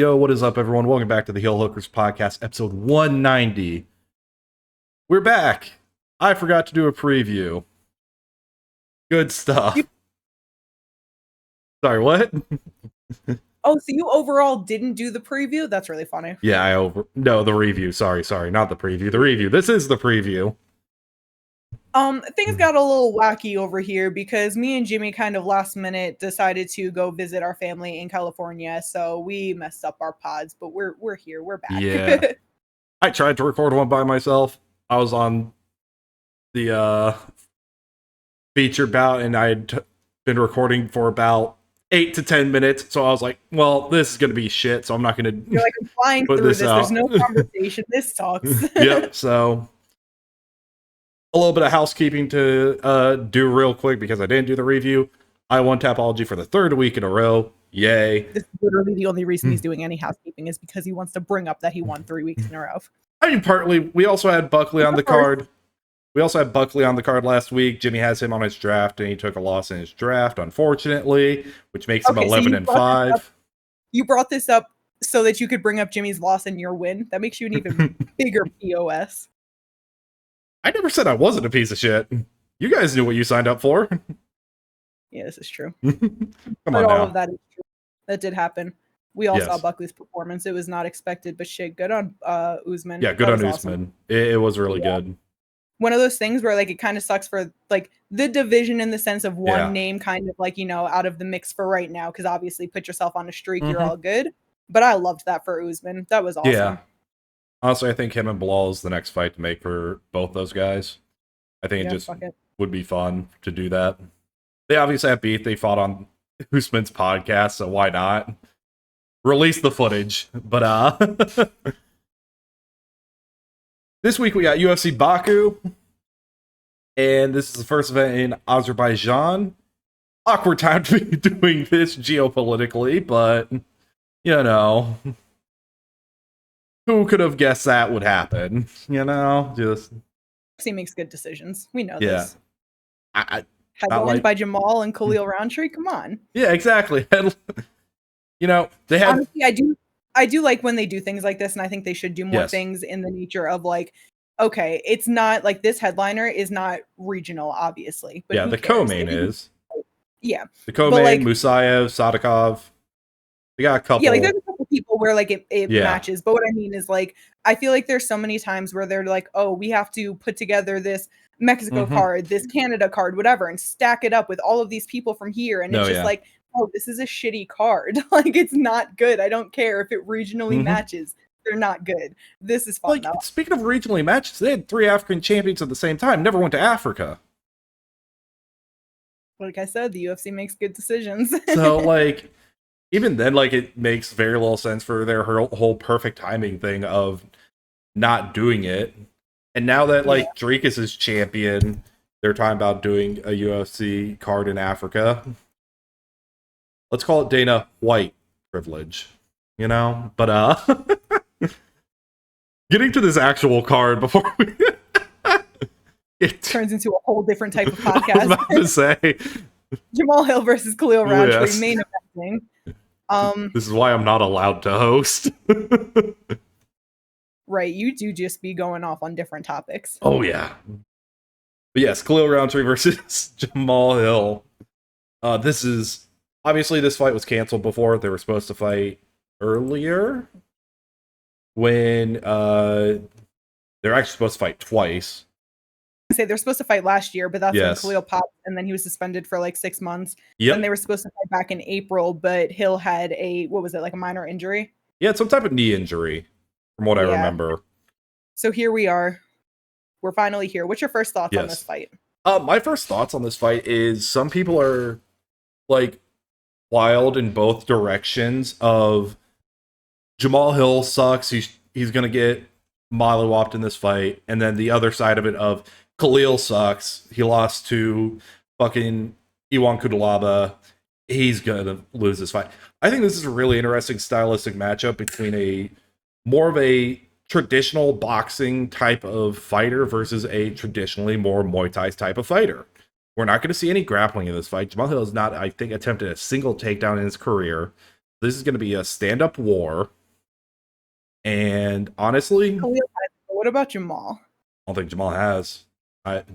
Yo, what is up, everyone? Welcome back to the Heel Hookers Podcast, episode 190. We're back. I forgot to do a preview. Good stuff. Sorry, what? Oh, so you overall didn't do the preview? That's really funny. Yeah, No, the review. Sorry, not the preview. The review. This is the preview. Things got a little wacky over here because me and Jimmy kind of last minute decided to go visit our family in California, so we messed up our pods, but we're here, we're back. Yeah. I tried to record one by myself. I was on the feature bout, and I had been recording for about 8 to 10 minutes, so I was like, well, this is going to be shit, so I'm not going to You're like, I'm flying through this. There's no conversation. This sucks. Yep, so a little bit of housekeeping to do real quick because I didn't do the review. I won Tapology for the third week in a row. Yay. This is literally the only reason he's doing any housekeeping is because he wants to bring up that he won 3 weeks in a row. I mean, partly, we also had Buckley on the card. We also had Buckley on the card last week. Jimmy has him on his draft, and he took a loss in his draft, unfortunately, which makes him 11-5. You brought this up so that you could bring up Jimmy's loss and your win. That makes you an even bigger POS. I never said I wasn't a piece of shit. You guys knew what you signed up for. Yeah, this is true. Come on all now. of that is true. That did happen. We all saw Buckley's performance. It was not expected, but shit, good on Usman. Yeah, good on Usman. Awesome. It was really good. One of those things where, like, it kind of sucks for, like, the division in the sense of one name kind of, like, you know, out of the mix for right now, because obviously put yourself on a streak, you're all good. But I loved that for Usman. That was awesome. Yeah. Honestly, I think him and Bilal is the next fight to make for both those guys. I think it just would be fun to do that. They obviously have beef. They fought on Usman's podcast, so why not? Release the footage. But this week we got UFC Baku, and this is the first event in Azerbaijan. Awkward time to be doing this geopolitically, but, you know, who could have guessed that would happen? You know, just... UFC makes good decisions. We know this. Headlined by Jamal and Khalil Roundtree? Come on. Yeah, exactly. You know, they have... Honestly, I do like when they do things like this, and I think they should do more things in the nature of, like, okay, it's not like this headliner is not regional, obviously. But yeah, the co-main is. Yeah. The co-main, like, Musayev, Sadikov. They got a couple. Yeah, like there's a couple people where, like, it matches. But what I mean is, like, I feel like there's so many times where they're like, oh, we have to put together this Mexico card, this Canada card, whatever, and stack it up with all of these people from here. And it's just like, oh, this is a shitty card. Like, it's not good. I don't care if it regionally matches. They're not good. This is fun, though. Speaking of regionally matches, they had 3 African champions at the same time. Never went to Africa. Like I said, the UFC makes good decisions. So, like, even then, like, it makes very little sense for their whole perfect timing thing of not doing it. And now that, like, Dricus is champion, they're talking about doing a UFC card in Africa. Let's call it Dana White privilege, you know? But, getting to this actual card before we... it turns into a whole different type of podcast. I was about to say. Jamal Hill versus Khalil Roundtree, main eventing. This is why I'm not allowed to host. Right, you do just be going off on different topics. Oh, yeah. But yes, Khalil Roundtree versus Jamal Hill. This is... Obviously, this fight was canceled before. They were supposed to fight earlier. When they're actually supposed to fight twice. They're supposed to fight last year, but that's when Khalil popped, and then he was suspended for like 6 months. Yep. And they were supposed to fight back in April, but Hill had like a minor injury? Yeah, some type of knee injury, from what I remember. So here we are. We're finally here. What's your first thoughts on this fight? My first thoughts on this fight is some people are, like, wild in both directions of Jamal Hill sucks. He's going to get mollywopped in this fight. And then the other side of it of Khalil sucks. He lost to fucking Iwan Kudalaba. He's going to lose this fight. I think this is a really interesting stylistic matchup between more of a traditional boxing type of fighter versus a traditionally more Muay Thai type of fighter. We're not going to see any grappling in this fight. Jamal Hill has not, I think, attempted a single takedown in his career. This is going to be a stand-up war. And honestly, what about Jamal? I don't think Jamal has. At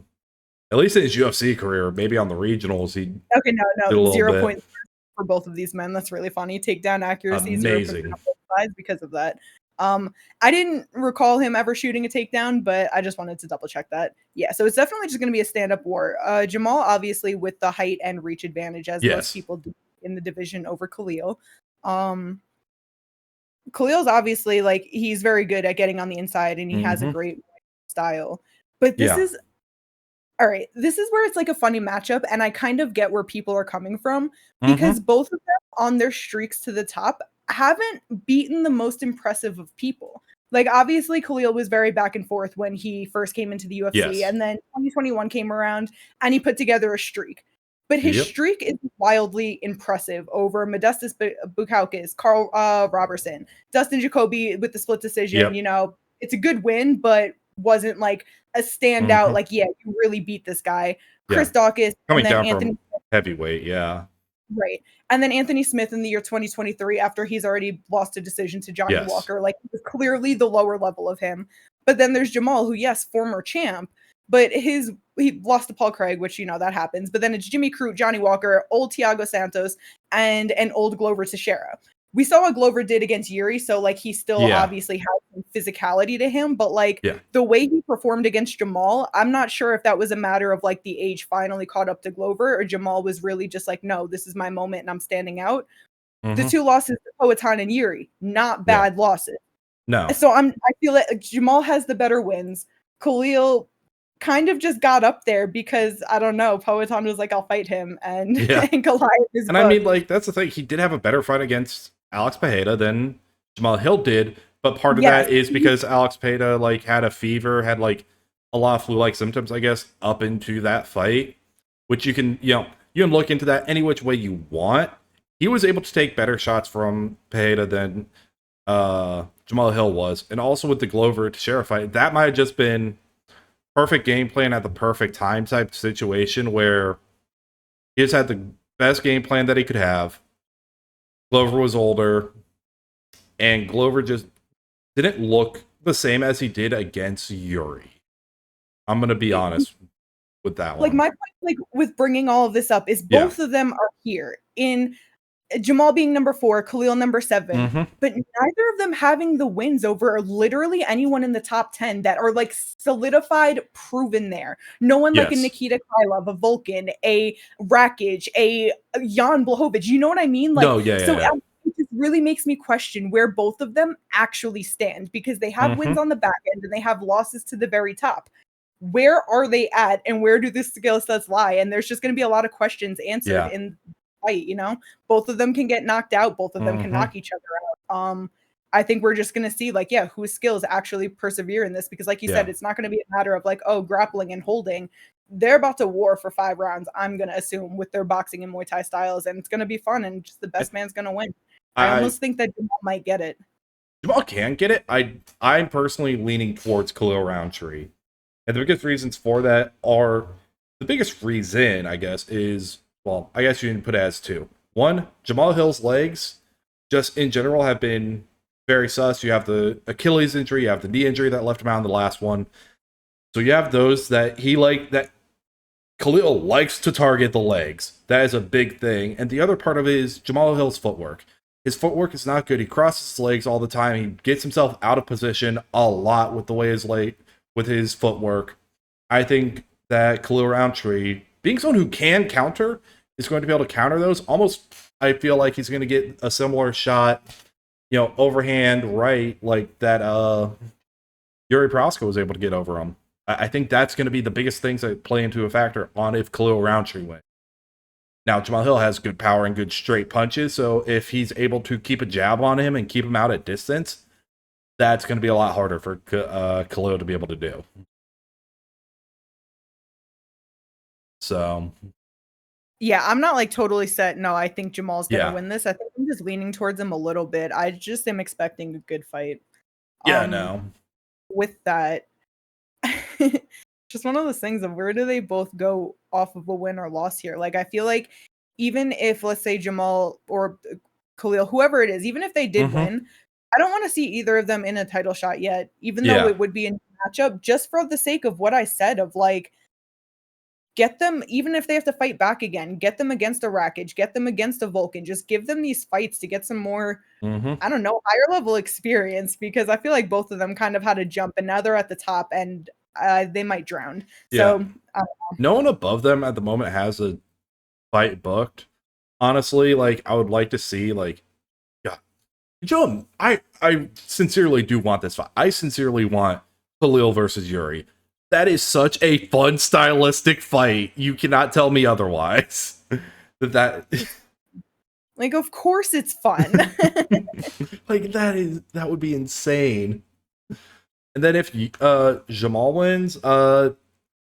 least in his UFC career, maybe on the regionals, he no, 0 points for both of these men. That's really funny. Takedown accuracy, amazing. 0 points on both sides because of that. I didn't recall him ever shooting a takedown, but I just wanted to double check that. Yeah, so it's definitely just going to be a stand-up war. Jamal, obviously, with the height and reach advantage, as most people do in the division over Khalil. Khalil's obviously like he's very good at getting on the inside, and he has a great style. But this is all right. This is where it's like a funny matchup, and I kind of get where people are coming from because both of them on their streaks to the top haven't beaten the most impressive of people. Like obviously Khalil was very back and forth when he first came into the UFC, and then 2021 came around and he put together a streak. But his streak is wildly impressive over Modestas Bukauskas, Carl Robertson, Dustin Jacoby with the split decision. You know, it's a good win, but wasn't like a standout. Like, yeah, you really beat this guy. Chris Daukaus, coming down from heavyweight, right. And then Anthony Smith in the year 2023, after he's already lost a decision to Johnny Walker, like it was clearly the lower level of him. But then there's Jamal, who, yes, former champ, but he lost to Paul Craig, which, you know, that happens. But then it's Jimmy Crute, Johnny Walker, old Thiago Santos, and an old Glover Teixeira. We saw what Glover did against Yuri, so like he still obviously has some physicality to him, but like the way he performed against Jamal, I'm not sure if that was a matter of like the age finally caught up to Glover, or Jamal was really just like, no, this is my moment and I'm standing out. The two losses to Poatan and Yuri, not bad losses. No. So I feel like Jamal has the better wins. Khalil kind of just got up there because I don't know, Poatan was like, I'll fight him, and, and Goliath is. And I mean, like, that's the thing. He did have a better fight against Alex Pereira than Jamal Hill did, but part of that is because Alex Pereira like had a fever, had like a lot of flu-like symptoms, I guess, up into that fight, which you can look into that any which way you want. He was able to take better shots from Pereira than Jamal Hill was, and also with the Glover Teixeira fight, that might have just been perfect game plan at the perfect time type situation where he just had the best game plan that he could have. Glover was older, and Glover just didn't look the same as he did against Yuri. I'm going to be honest with that one. Like my point, like with bringing all of this up, is both of them are here in Jamal being number 4, Khalil number 7, but neither of them having the wins over literally anyone in the top 10 that are like solidified, proven there. No one like a Nikita Krylov, a Vulcan, a Rakic, a Jan Blachowicz. You know what I mean? Like, it just really makes me question where both of them actually stand, because they have wins on the back end and they have losses to the very top. Where are they at, and where do the skill sets lie? And there's just going to be a lot of questions answered in fight. You know, both of them can get knocked out, both of them can knock each other out. I think we're just going to see like, whose skills actually persevere in this, because like you said, it's not going to be a matter of like, oh, grappling and holding. They're about to war for 5 rounds, I'm going to assume, with their boxing and Muay Thai styles, and it's going to be fun, and just the best man's going to win. I almost think that Jamal might get it. Jamal can get it. I'm personally leaning towards Khalil Roundtree, and the biggest reasons for that are, the biggest reason, I guess, is, well, I guess you can put it as 2. 1, Jamal Hill's legs, just in general, have been very sus. You have the Achilles injury, you have the knee injury that left him out in the last one. So you have those that that Khalil likes to target the legs. That is a big thing. And the other part of it is Jamal Hill's footwork. His footwork is not good. He crosses his legs all the time. He gets himself out of position a lot with the way with his footwork. I think that Khalil Roundtree, being someone who can counter, is going to be able to counter those. Almost, I feel like he's going to get a similar shot, overhand right, like that Yuri Prochazka was able to get over him. I think that's going to be the biggest things that play into a factor on if Khalil Roundtree wins. Now, Jamal Hill has good power and good straight punches, so if he's able to keep a jab on him and keep him out at distance, that's going to be a lot harder for Khalil to be able to do. So, yeah, I'm not like totally set. No, I think Jamal's going to win this. I think I'm just leaning towards him a little bit. I just am expecting a good fight. Yeah, no. With that, just one of those things of where do they both go off of a win or loss here? Like, I feel like even if, let's say, Jamal or Khalil, whoever it is, even if they did win, I don't want to see either of them in a title shot yet, even though it would be a matchup, just for the sake of what I said of like, get them, even if they have to fight back again, get them against a Rakic, get them against a Vulcan, just give them these fights to get some more, I don't know, higher level experience, because I feel like both of them kind of had a jump and now they're at the top and they might drown. So I don't know. No one above them at the moment has a fight booked. Honestly, like I would like to see like, yeah, Joe, I sincerely do want this fight. I sincerely want Khalil versus Yuri. That is such a fun stylistic fight. You cannot tell me otherwise. that like, of course it's fun. like that would be insane. And then if Jamal wins, Carlos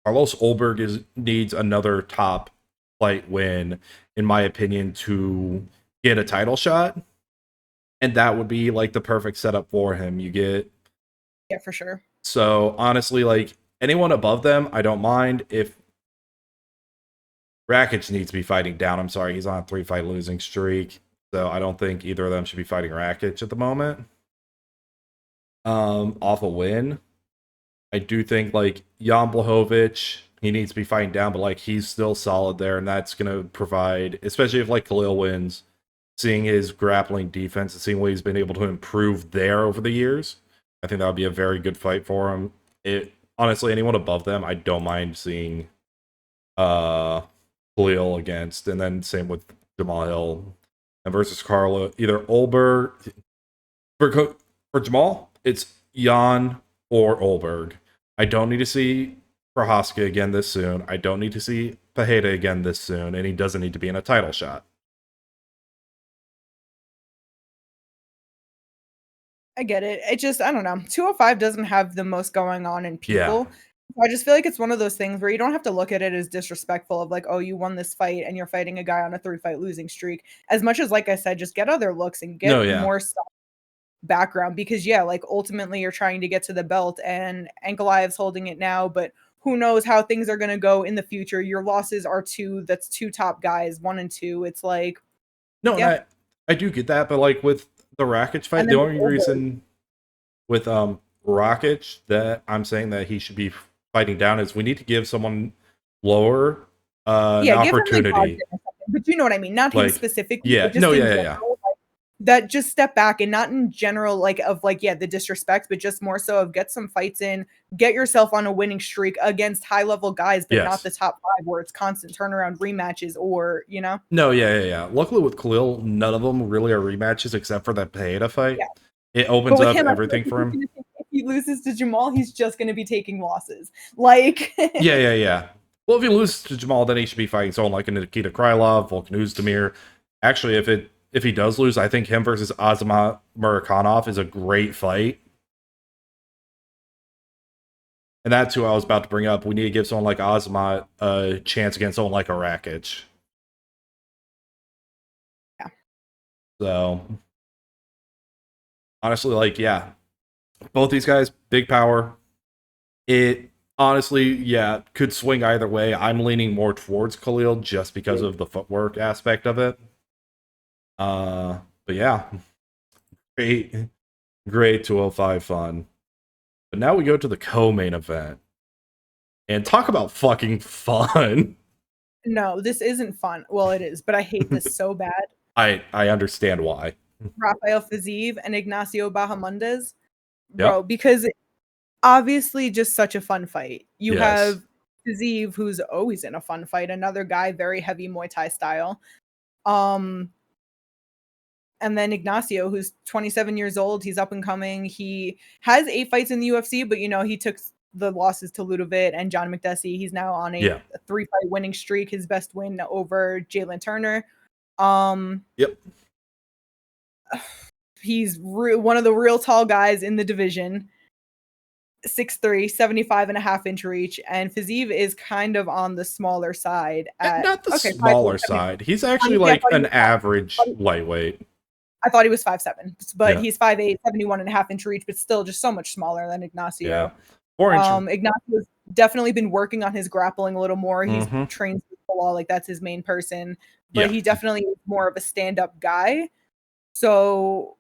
Olberg needs another top flight win, in my opinion, to get a title shot. And that would be like the perfect setup for him. You get, yeah, for sure. So honestly, like anyone above them, I don't mind. If Rakic needs to be fighting down, I'm sorry, he's on a 3-fight losing streak, so I don't think either of them should be fighting Rakic at the moment. Off a win, I do think like Jan Blachowicz, he needs to be fighting down, but like he's still solid there, and that's gonna provide, especially if like Khalil wins, seeing his grappling defense and seeing what he's been able to improve there over the years. I think that would be a very good fight for him. Honestly, anyone above them, I don't mind seeing Khalil against, and then same with Jamal Hill and versus Carlo. Either Olberg for Jamal, it's Jan or Olberg. I don't need to see Prohaska again this soon. I don't need to see Pereira again this soon, and he doesn't need to be in a title shot. I get it. It just, I don't know. 205 doesn't have the most going on in people. I just feel like it's one of those things where you don't have to look at it as disrespectful of like, oh, you won this fight and you're fighting a guy on a 3-fight losing streak. As much as, like I said, just get other looks and get more stuff background, because like ultimately you're trying to get to the belt and Ankalaev's holding it now, but who knows how things are going to go in the future. Your losses are two top guys, 1 and 2. It's like, I do get that, but like with the Rakic fight, the only reason with Rakic that I'm saying that he should be fighting down is we need to give someone lower an opportunity. But you know what I mean? Not him specifically. Yeah, that just step back, and not in general like of like the disrespect, but just more so of get some fights in, get yourself on a winning streak against high level guys, but not the top 5 where it's constant turnaround rematches, or Luckily with Khalil, none of them really are rematches except for that Pereira fight. It opens up everything for him. If he loses to Jamal, he's just going to be taking losses. Like Well, if he loses to Jamal, then he should be fighting someone like a Nikita Krylov, Volkan Oezdemir. Actually, if he does lose, I think him versus Azamat Murakanov is a great fight. And that's who I was about to bring up. We need to give someone like Azamat a chance against someone like a Rakic. Yeah. So, honestly, like, both these guys, big power. It honestly, could swing either way. I'm leaning more towards Khalil just because of the footwork aspect of it. But great 205 fun. But now we go to the co-main event and talk about fucking fun. No, this isn't fun. Well, it is, but I hate this so bad. I understand why. Rafael Fiziev and Ignacio Bahamondes, bro, because obviously just such a fun fight. You have Fiziev, who's always in a fun fight, another guy, very heavy Muay Thai style. And then Ignacio, who's 27 years old, he's up and coming. He has 8 fights in the UFC, but he took the losses to Ludovic and John McDessie. He's now on a 3-fight winning streak. His best win over Jalen Turner. He's one of the real tall guys in the division. 6'3", 75.5-inch reach, and Fiziev is kind of on the smaller side. Not the smaller side. He's actually like an average lightweight. I thought he was 5'7", but he's 5'8", 71.5-inch reach, but still just so much smaller than Ignacio. 4-inch. Ignacio's definitely been working on his grappling a little more. He's trained with the law, like that's his main person, but he definitely is more of a stand-up guy. So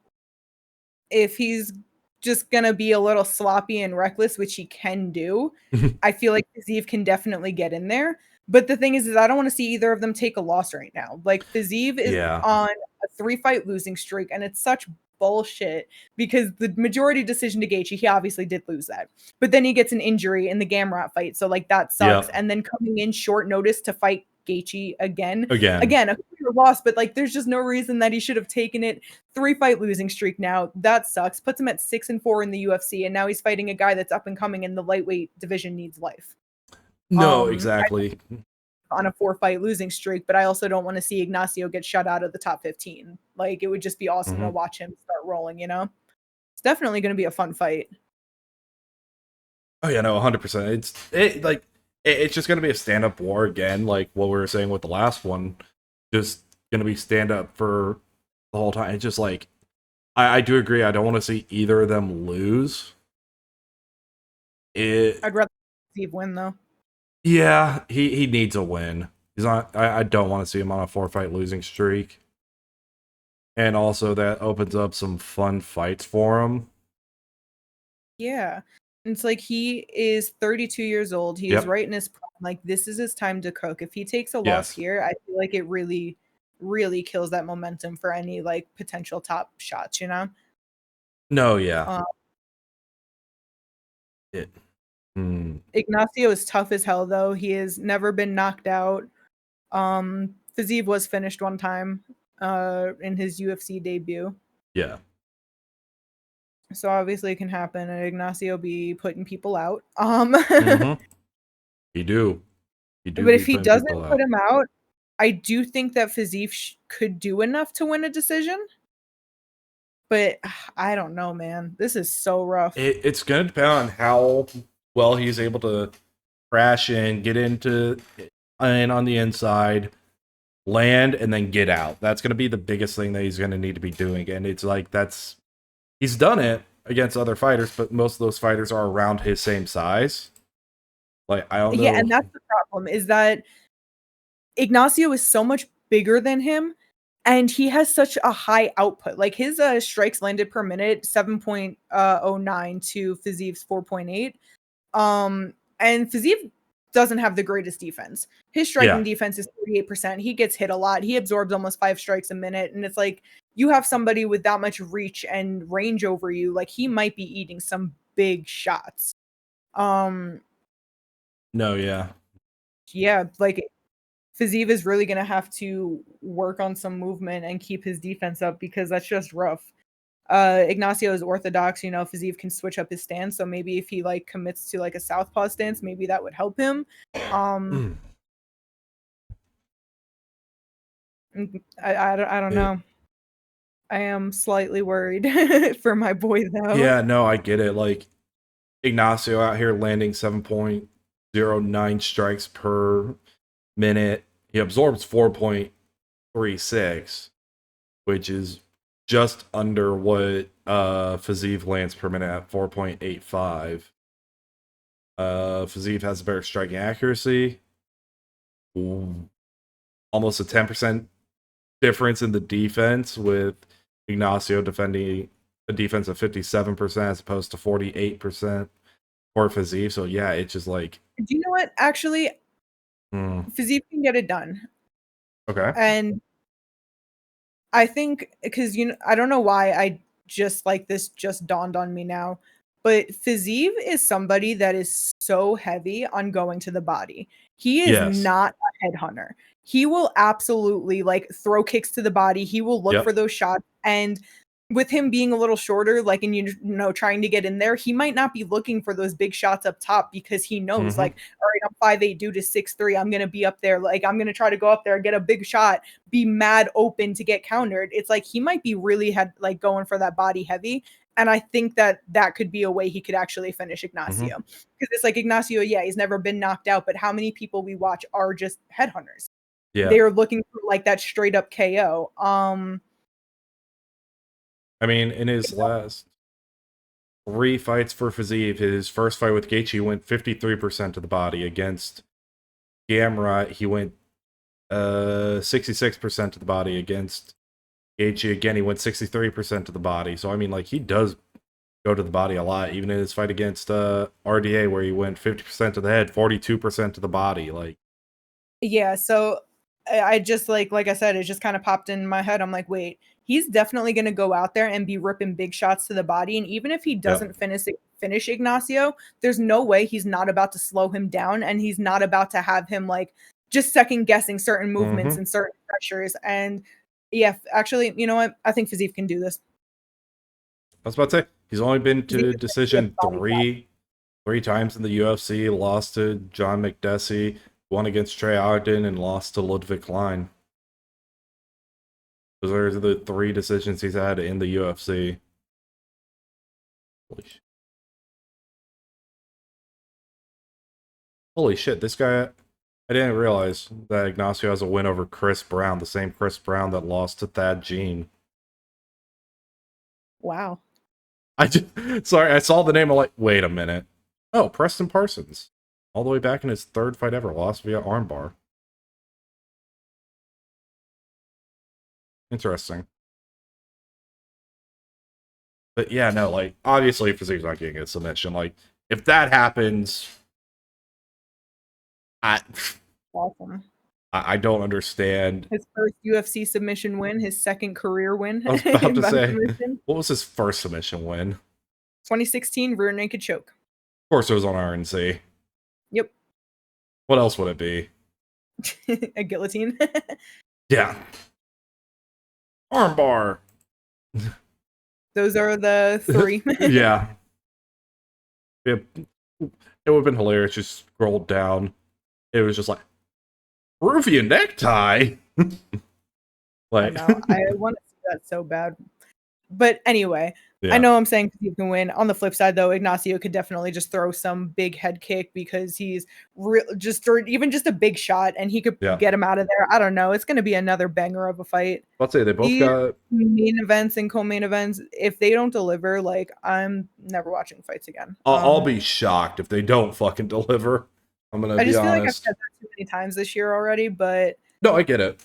if he's just gonna be a little sloppy and reckless, which he can do, I feel like Fiziev can definitely get in there. But the thing is I don't want to see either of them take a loss right now. Like Fiziev is Yeah. on a 3-fight losing streak, and it's such bullshit because the majority decision to Gaethje, he obviously did lose that. But then he gets an injury in the Gamrot fight, so like that sucks. Yep. And then coming in short notice to fight Gaethje again, Again. a clear loss, but like there's just no reason that he should have taken it. 3-fight losing streak now. That sucks. Puts him at 6-4 in the UFC, and now he's fighting a guy that's up and coming in the lightweight division needs life. No, exactly. On a 4-fight losing streak, but I also don't want to see Ignacio get shut out of the top 15. Like it would just be awesome to watch him start rolling, you know? It's definitely going to be a fun fight. Oh yeah, no, 100%. It's just gonna be a stand-up war again, like what we were saying with the last one. Just gonna be stand-up for the whole time. It's just like I do agree. I don't want to see either of them lose. I'd rather Steve win though. Yeah, he needs a win. He's not. I don't want to see him on a 4-fight losing streak. And also that opens up some fun fights for him. Yeah. It's like he is 32 years old. He is right in his prime. Like this is his time to cook. If he takes a loss here, I feel like it really, really kills that momentum for any like potential top shots, you know? No, yeah. Ignacio is tough as hell though. He has never been knocked out. Fiziev was finished one time in his UFC debut. Yeah. So obviously it can happen, and Ignacio be putting people out. He do. But if he doesn't put him out, I do think that Fiziev could do enough to win a decision. But I don't know, man. This is so rough. It's going to depend on how well he's able to crash in, get into and on the inside, land, and then get out. That's going to be the biggest thing that he's going to need to be doing. And it's like he's done it against other fighters, but most of those fighters are around his same size. Like, I don't know. Yeah, and that's the problem, is that Ignacio is so much bigger than him, and he has such a high output. Like, his strikes landed per minute, 7.09 to Fiziev's 4.8. And Fiziev doesn't have the greatest defense. His striking defense is 38%. He gets hit a lot. He absorbs almost 5 strikes a minute, and it's like, you have somebody with that much reach and range over you, like he might be eating some big shots. No, yeah. Yeah, like Fiziev is really going to have to work on some movement and keep his defense up, because that's just rough. Ignacio is orthodox, you know, Fiziev can switch up his stance, so maybe if he like commits to like a southpaw stance, maybe that would help him. I don't know. I am slightly worried for my boy though. Yeah, no, I get it. Like Ignacio out here landing 7.09 strikes per minute. He absorbs 4.36, which is just under what Fiziev lands per minute at 4.85. Fiziev has a better striking accuracy. Almost a 10% difference in the defense, with Ignacio defending a defense of 57% as opposed to 48% for Fiziev. So yeah, it's just like, do you know what? Actually, Fiziev can get it done. Okay. And I think, because I don't know why I just like this just dawned on me now, but Fiziev is somebody that is so heavy on going to the body. He is not a headhunter. He will absolutely like throw kicks to the body. He will look for those shots. And with him being a little shorter, like, and trying to get in there, he might not be looking for those big shots up top, because he knows like, all right, I'm 5'8" due to 6'3". I'm gonna be up there. Like, I'm gonna try to go up there, get a big shot, be mad open to get countered. It's like he might be really going for that body heavy. And I think that could be a way he could actually finish Ignacio. Because it's like Ignacio, yeah, he's never been knocked out, but how many people we watch are just headhunters? Yeah. They're looking for like that straight up KO. I mean, in his last 3 fights for Fiziev, his first fight with Gaethje, he went 53% to the body. Against Gamrot, he went 66% to the body. Against Gaethje, again, he went 63% to the body. So, I mean, like, he does go to the body a lot, even in his fight against RDA, where he went 50% to the head, 42% to the body. Like, yeah, so I just like I said, it just kind of popped in my head. I'm like, wait, he's definitely going to go out there and be ripping big shots to the body. And even if he doesn't finish Ignacio, there's no way he's not about to slow him down, and he's not about to have him like just second guessing certain movements and certain pressures. And yeah, actually, you know what? I think Fiziev can do this. I was about to say, he's only been to decision three times in the UFC, lost to John McDessie, won against Trey Ogden, and lost to Ludwig Klein. Those are the 3 decisions he's had in the UFC. Holy shit, this guy... I didn't realize that Ignacio has a win over Chris Brown, the same Chris Brown that lost to Thad Jean. Wow. Sorry, I saw the name, I'm like, wait a minute. Oh, Preston Parsons. All the way back in his 3rd fight ever, lost via armbar. Interesting. But yeah, no, like, obviously Fiziev's not getting a submission. Like, if that happens, Awesome. I don't understand. His first UFC submission win, his 2nd career win. I was about to say, what was his first submission win? 2016 rear naked choke. Of course it was on RNC. Yep. What else would it be? A guillotine. Yeah. Armbar. Those are the 3. Yeah. It would have been hilarious. Just scrolled down. It was just like, Peruvian necktie. Like, I want to see that so bad. But anyway, yeah. I know I'm saying Fiziev can win. On the flip side, though, Ignacio could definitely just throw some big head kick because he's even just a big shot, and he could get him out of there. I don't know. It's going to be another banger of a fight. I'll say they both got main events and co-main events. If they don't deliver, like, I'm never watching fights again. I'll be shocked if they don't fucking deliver. I'm gonna be honest. I just feel like I've said that too many times this year already, but no, I get it.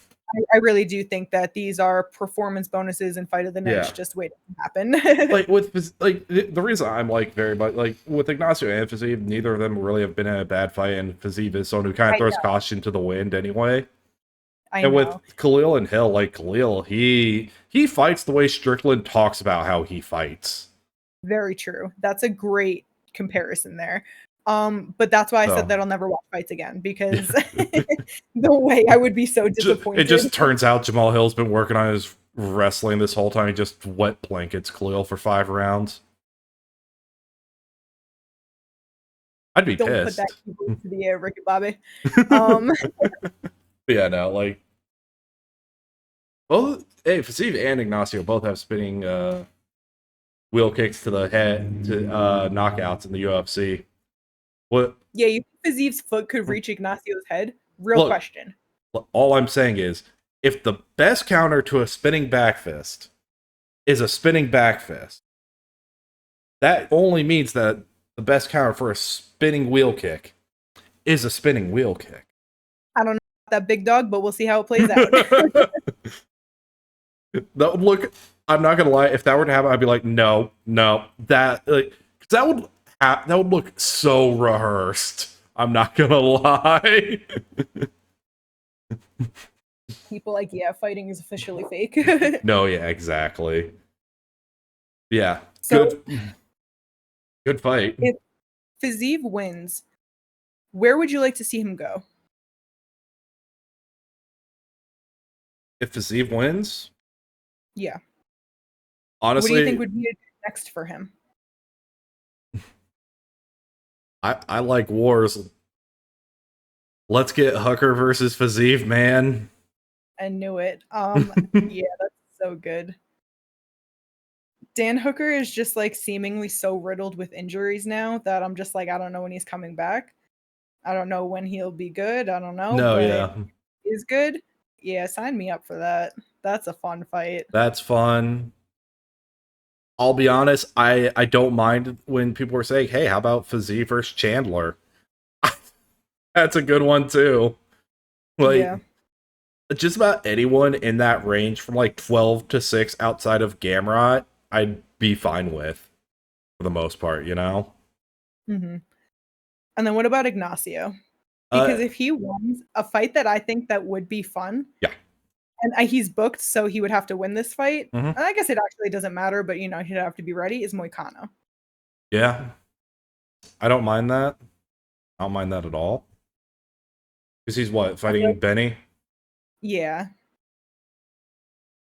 I really do think that these are performance bonuses and fight of the night just waiting to happen. Like with the reason I'm like very much like with Ignacio and Fiziev, neither of them really have been in a bad fight, and Fiziev is someone who kind of throws caution to the wind anyway. And with Khalil and Hill, like Khalil, he fights the way Strickland talks about how he fights. Very true. That's a great comparison there. But that's why I said that I'll never watch fights again, because the way I would be so disappointed. It just turns out Jamal Hill's been working on his wrestling this whole time. He just wet blankets Khalil for 5 rounds. I'd be Don't pissed. Put that into the air, Ricky Bobby. Yeah, no, like both Fiziev and Ignacio both have spinning wheel kicks to the head to knockouts in the UFC. What? Yeah, you think Fiziev's foot could reach Ignacio's head? Real question. All I'm saying is, if the best counter to a spinning back fist is a spinning back fist, that only means that the best counter for a spinning wheel kick is a spinning wheel kick. I don't know about that, big dog, but we'll see how it plays out. That would look, I'm not gonna lie, if that were to happen, I'd be like, no, that would look so rehearsed. I'm not gonna lie. People like, yeah, fighting is officially fake. No, yeah, exactly. Yeah, so, good fight. If Fiziev wins, where would you like to see him go? If Fiziev wins? Yeah. Honestly, what do you think would be next for him? I like wars. Let's get Hooker versus Fiziev, man. I knew it. Yeah, that's so good. Dan Hooker is just like seemingly so riddled with injuries now that I'm just like, I don't know when he's coming back. I don't know when he'll be good. I don't know. No, yeah. He's good. Yeah, sign me up for that. That's a fun fight. That's fun. I'll be honest, I don't mind when people are saying, hey, how about Fiziev versus Chandler? That's a good one too. Like, just about anyone in that range from like 12 to 6 outside of Gamrot, I'd be fine with for the most part, you know? Mm-hmm. And then what about Ignacio? Uh, Because if he wins a fight that I think that would be fun, yeah. and he's booked, so he would have to win this fight. Mm-hmm. And I guess it actually doesn't matter, but he'd have to be ready. Is Moicano? Yeah. I don't mind that. I don't mind that at all. Because he's what, I feel fighting like, Benny? yeah,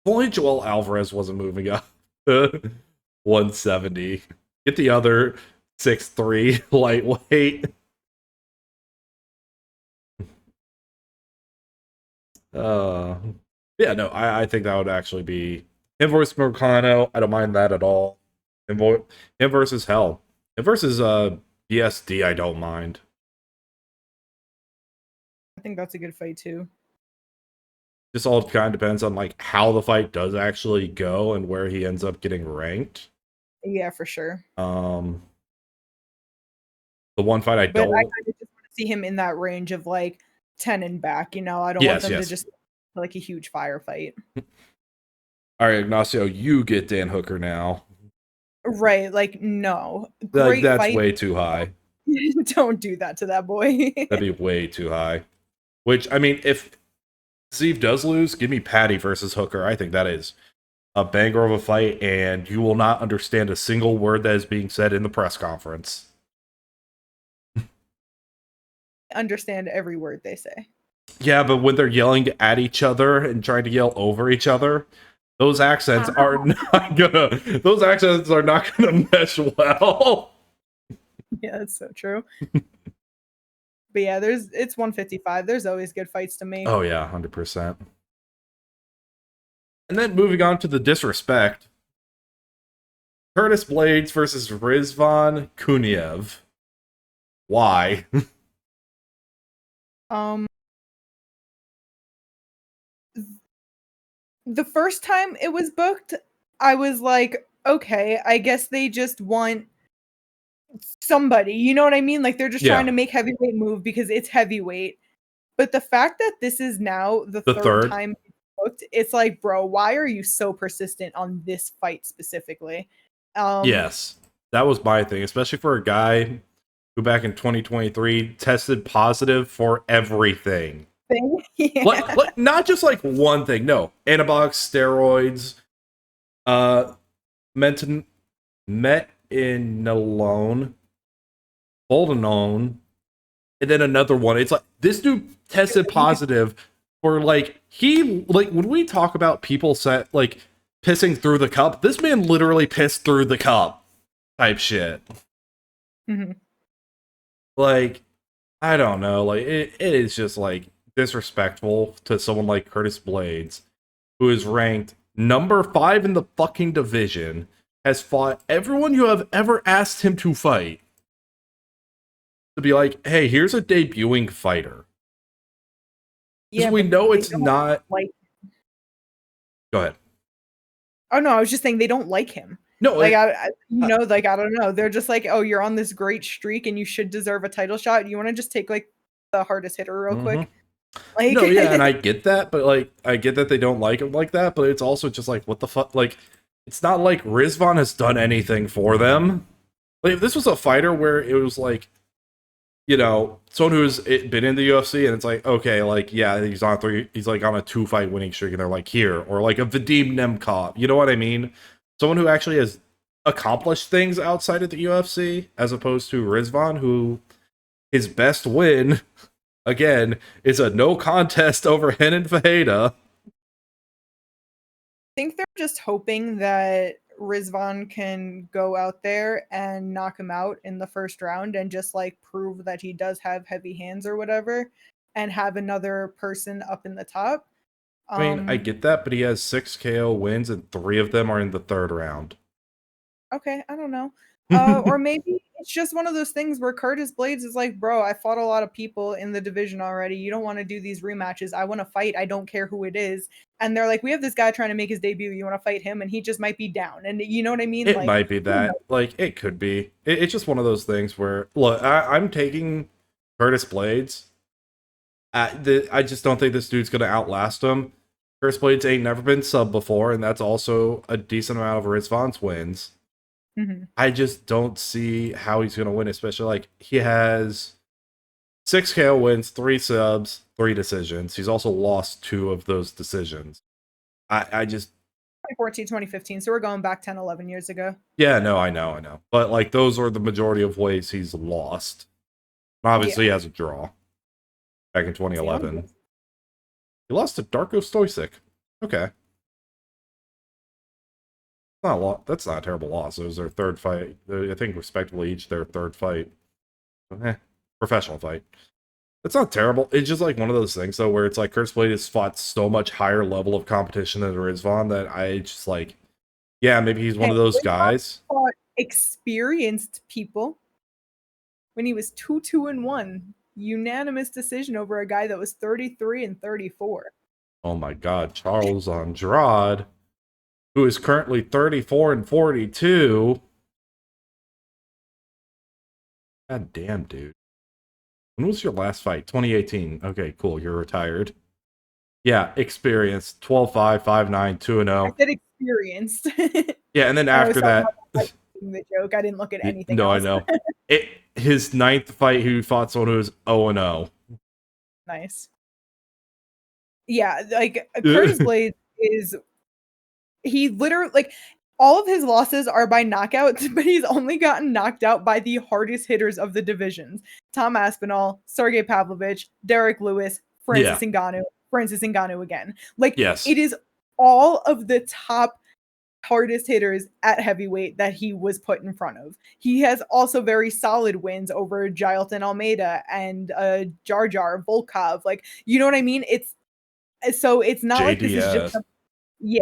If only Joel Alvarez wasn't moving up 170. Get the other 6'3 lightweight. Uh, yeah, no, I think that would actually be him versus Mercano. I don't mind that at all. Him versus Hell. Him versus BSD, I don't mind. I think that's a good fight too. Just all kind of depends on like how the fight does actually go and where he ends up getting ranked. Yeah, for sure. The one fight I But I don't. kind of just want to see him in that range of like 10 and back. I don't want Yes, them to yes. just like a huge firefight. All right, Ignacio, you get Dan Hooker now. Right? Like, no, Like great that's fight. way too high. Don't do that to that boy. That'd be way too high. Which I mean, if Steve does lose, give me Patty versus Hooker. I think that is a banger of a fight, and you will not understand a single word that is being said in the press conference. Understand every word they say. Yeah, but when they're yelling at each other and trying to yell over each other, those accents are not gonna mesh well. Yeah, that's so true. But yeah, it's 155. There's always good fights to make. Oh yeah, 100%. And then moving on to the disrespect. Curtis Blades versus Rizvan Kuniev. Why? Um the first time it was booked, I was like, okay, I guess they just want somebody, you know what I mean? Like they're just trying Yeah. to make heavyweight move because it's heavyweight. But the fact that this is now the The third third. time it's booked, it's like, bro, why are you so persistent on this fight specifically? Yes. That was my thing, especially for a guy who back in 2023 tested positive for everything. Yeah. Like not just like one thing, no. Anabolic steroids, mentin metinolone, boldenone, and then another one. It's like this dude tested positive for like when we talk about people set like pissing through the cup, this man literally pissed through the cup type shit. Mm-hmm. Like, I don't know, like it is just like disrespectful to someone like Curtis Blades, who is ranked number 5 in the fucking division, has fought everyone you have ever asked him to fight. To be like, hey, here's a debuting fighter. Because we know it's not. Like, go ahead. Oh no, I was just saying they don't like him. No, like I don't know. They're just like, oh, you're on this great streak and you should deserve a title shot. You want to just take like the hardest hitter real quick? Like, no, yeah, and I get that, but like, I get that they don't like him like that, but it's also just like, what the fuck? Like, it's not like Rizvan has done anything for them. Like, if this was a fighter where it was like, someone who's been in the UFC and it's like, okay, like, yeah, he's on a 2-fight winning streak and they're like, here, or like a Vadim Nemkov, you know what I mean? Someone who actually has accomplished things outside of the UFC, as opposed to Rizvan, who his best win, again, is a no contest over Renan Fajeda. I think they're just hoping that Rizvan can go out there and knock him out in the first round and just like prove that he does have heavy hands or whatever, and have another person up in the top. I mean, I get that, but he has 6 KO wins and 3 of them are in the third round. Okay, I don't know. Or maybe it's just one of those things where Curtis Blades is like, bro, I fought a lot of people in the division already. You don't want to do these rematches. I want to fight. I don't care who it is. And they're like, we have this guy trying to make his debut. You want to fight him? And he just might be down. And you know what I mean? It Like, might be that. Like, it could be. It's just one of those things where, look, I'm taking Curtis Blades I just don't think this dude's gonna outlast him. Curtis Blades ain't never been sub before, and that's also a decent amount of Rizvan's wins. Mm-hmm. I just don't see how he's gonna win, especially like he has 6 KO wins, 3 subs, 3 decisions. He's also lost 2 of those decisions. I just 2014, 2015. So we're going back 10, 11 years ago. yeah, no, I know. But like those are the majority of ways he's lost. Obviously, he has a draw back in 2011. He lost to Darko Stoisic. Okay. Not a lot. That's not a terrible loss. It was their third fight. I think, respectively, each their third fight. Professional fight. It's not terrible. It's just like one of those things, though, where it's like Curtis Blade has fought so much higher level of competition than Rizvan that I just like, yeah, maybe he's one of those guys. Fought experienced people when he was 2-2-1, unanimous decision over a guy that was 33 and 34. Oh my God, Charles Andrade, who is currently 34 and 42. God damn, dude. When was your last fight? 2018. Okay, cool. You're retired. Yeah, experienced. 12-5, 5-9, 2-0. I said experienced. Yeah, and then after that, the joke. I didn't look at anything no, else. I know. His 9th fight, he fought someone who was 0-0. Nice. Yeah, like Curtis Blades is he literally like all of his losses are by knockouts, but he's only gotten knocked out by the hardest hitters of the divisions. Tom Aspinall, Sergey Pavlovich, Derek Lewis, Francis Ngannou again. Like it is all of the top hardest hitters at heavyweight that he was put in front of. He has also very solid wins over Jailton Almeida and Jar Jar Volkov. Like, you know what I mean? It's not like this is just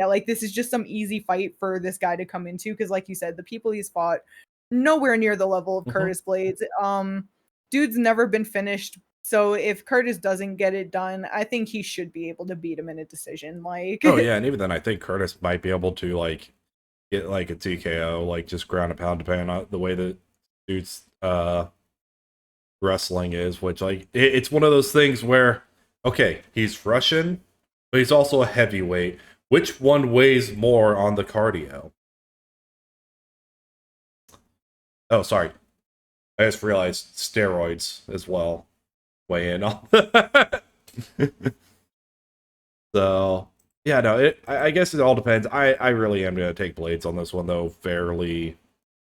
like this is just some easy fight for this guy to come into, because like you said, the people he's fought nowhere near the level of Curtis Blades. Dude's never been finished. So if Curtis doesn't get it done, I think he should be able to beat him in a decision. Like, oh yeah, and even then, I think Curtis might be able to like get like a TKO, like just ground and pound, depending on the way that dude's wrestling is. Which like it's one of those things where okay, he's Russian, but he's also a heavyweight. Which one weighs more on the cardio? Oh, sorry. I just realized steroids as well weigh in on that. So, yeah, no, I guess it all depends. I really am going to take Blades on this one, though, fairly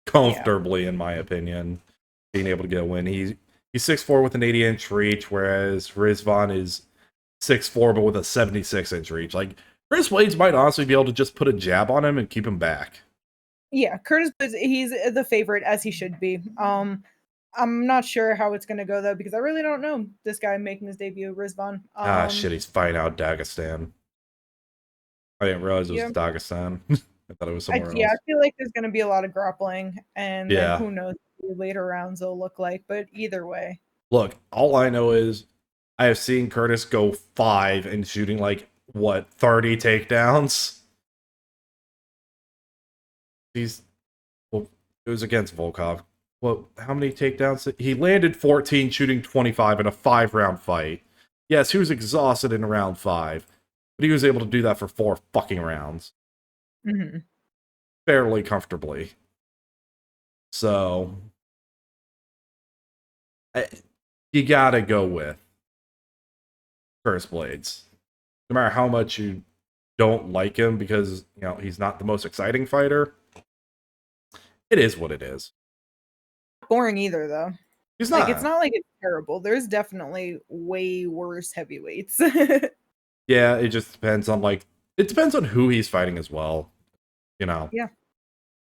comfortably, in my opinion. Being able to get a win. He's 6'4" with an 80-inch reach, whereas Rizvan is 6'4", but with a 76-inch reach. Like, Curtis Blades might honestly be able to just put a jab on him and keep him back. Yeah, Curtis Blades, he's the favorite, as he should be. I'm not sure how it's going to go, though, because I really don't know this guy making his debut, Rizvan. Shit, he's fighting out Dagestan. I didn't realize it was Dagestan. I thought it was somewhere else. Yeah, I feel like there's going to be a lot of grappling, and then who knows what the later rounds will look like, but either way. Look, all I know is I have seen Curtis go 5 and shooting, like, what, 30 takedowns? It was against Volkov. Well, how many takedowns? He landed 14, shooting 25 in a 5-round fight. Yes, he was exhausted in round 5, but he was able to do that for 4 fucking rounds. Fairly comfortably. So, you gotta go with Curtis Blades. No matter how much you don't like him because, you know, he's not the most exciting fighter, it is what it is. Boring either, though. He's not. Like, it's not like it's terrible. There's definitely way worse heavyweights. Yeah, it just depends on, like, it depends on who he's fighting as well. You know? Yeah.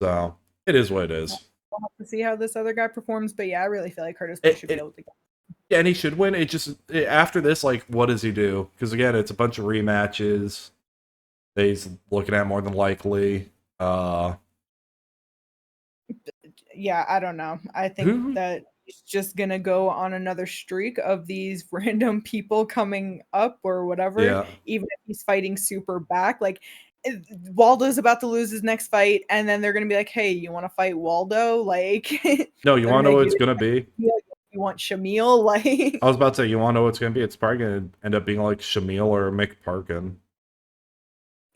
So, it is what it is. We'll have to see how this other guy performs, but yeah, I really feel like Curtis should be able to get. Yeah, and he should win. It just, after this, like, what does he do? Because, again, it's a bunch of rematches that he's looking at more than likely. Yeah, I don't know. I think that he's just gonna go on another streak of these random people coming up or whatever. Yeah. Even if he's fighting super back, like Waldo's about to lose his next fight, and then they're gonna be like, "Hey, you want to fight Waldo?" Like, no, you want to know what it's gonna be? You want Shamil? Like, I was about to say, you want to know what's going to be? It's probably going to end up being like Shamil or Mick Parkin.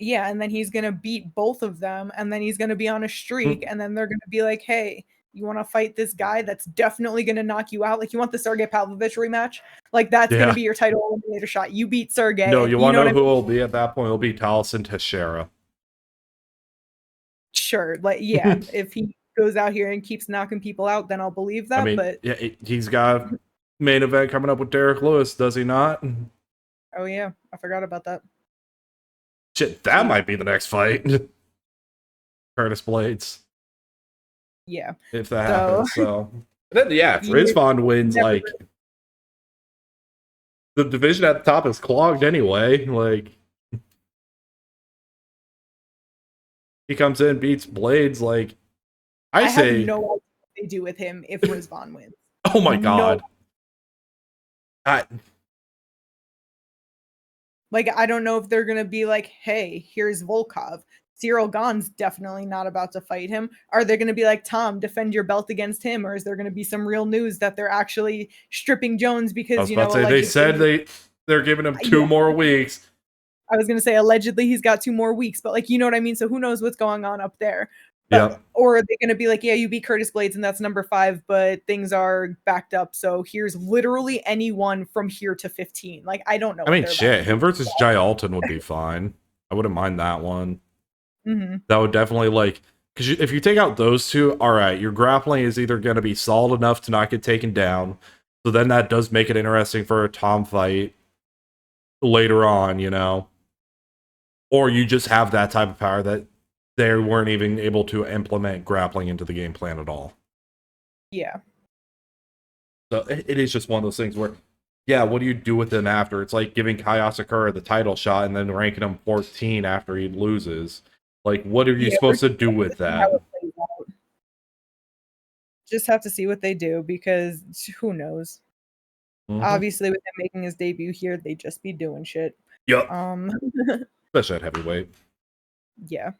yeah, and then he's gonna beat both of them, and then he's gonna be on a streak, and then they're gonna be like, "Hey, you want to fight this guy that's definitely gonna knock you out? Like, you want the Sergey Pavlovich rematch? Like, that's gonna be your title eliminator shot. You beat Sergey." No, you want know to know who I mean? will be at that point? It'll be Taliesin Teixeira. Sure, like, yeah, if he goes out here and keeps knocking people out, then I'll believe that. I mean, but yeah, he's got main event coming up with Derek Lewis, does he not? Oh yeah, I forgot about that. Shit, that might be the next fight. Curtis Blades. Yeah. If that happens. So then yeah, if Rizvan wins, like the division at the top is clogged anyway. Like he comes in, beats Blades, like I say have no idea what they do with him if Rizvan wins. Oh my god. Like, I don't know if they're gonna be like, hey, here's Volkov. Cyril Gane's definitely not about to fight him. Are they gonna be like, Tom, defend your belt against him? Or is there gonna be some real news that they're actually stripping Jones because, I was about to say, they said they're giving him 2 more weeks. I was gonna say allegedly he's got 2 more weeks, but like, you know what I mean? So who knows what's going on up there? Or are they gonna be like, yeah, you beat Curtis Blades and that's number 5, but things are backed up. So here's literally anyone from here to 15. Like, I don't know. I mean, shit, him versus Jai Alton would be fine. I wouldn't mind that one. That would definitely, like, because if you take out those two, all right, your grappling is either going to be solid enough to not get taken down. So then that does make it interesting for a Tom fight later on, you know? Or you just have that type of power that they weren't even able to implement grappling into the game plan at all. Yeah. So it is just one of those things where, yeah, what do you do with him after? It's like giving Kai Asakura the title shot and then ranking him 14 after he loses. Like, what are you supposed to do with that? Just have to see what they do, because who knows? Obviously, with him making his debut here, they'd just be doing shit. Yep. Especially at heavyweight. Yeah.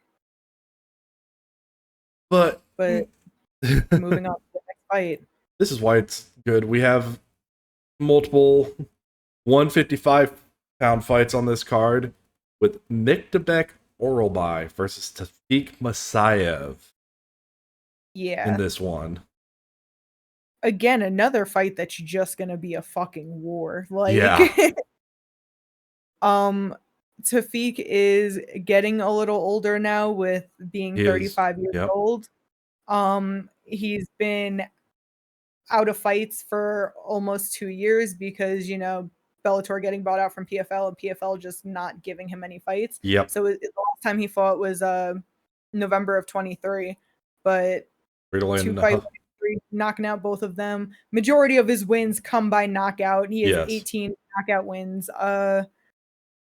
But moving on to the next fight. This is why it's good. We have multiple 155-pound fights on this card with Miktabek Oralbai versus Tafik Masayev. Yeah. In this one. Again, another fight that's just gonna be a fucking war. Like, Tafik is getting a little older now with being 35 years old. He's been out of fights for almost 2 years because, you know, Bellator getting bought out from PFL and PFL just not giving him any fights. So the last time he fought was November of 23, but 2 fights, knocking out both of them. Majority of his wins come by knockout. He has 18 knockout wins.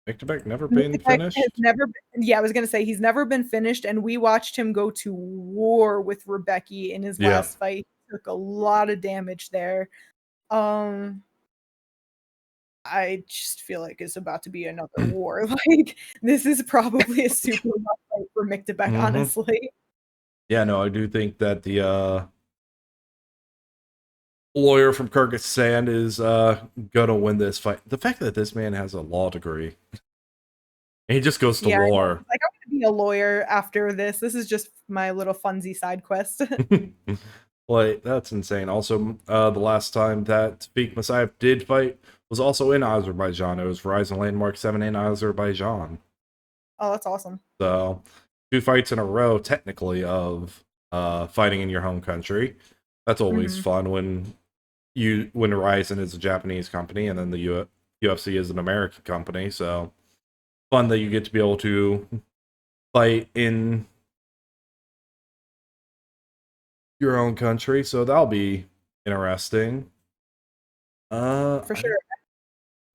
Miktabek never been finished? I was gonna say he's never been finished, and we watched him go to war with Rebecca in his last fight. He took a lot of damage there. I just feel like it's about to be another war. Like, this is probably a super rough fight for Miktabek, honestly. Yeah, no, I do think that the lawyer from Kyrgyzstan is gonna win this fight. The fact that this man has a law degree, and he just goes to war. Like, I'm gonna be a lawyer after this. This is just my little funsy side quest. Like, that's insane. Also, the last time that Tafik Masayev did fight was also in Azerbaijan. It was Verizon Landmark 7 in Azerbaijan. Oh, that's awesome. So 2 fights in a row, technically, of fighting in your home country. That's always fun when Verizon is a Japanese company and then the UFC is an American company. So fun that you get to be able to fight in your own country. So that'll be interesting. For sure.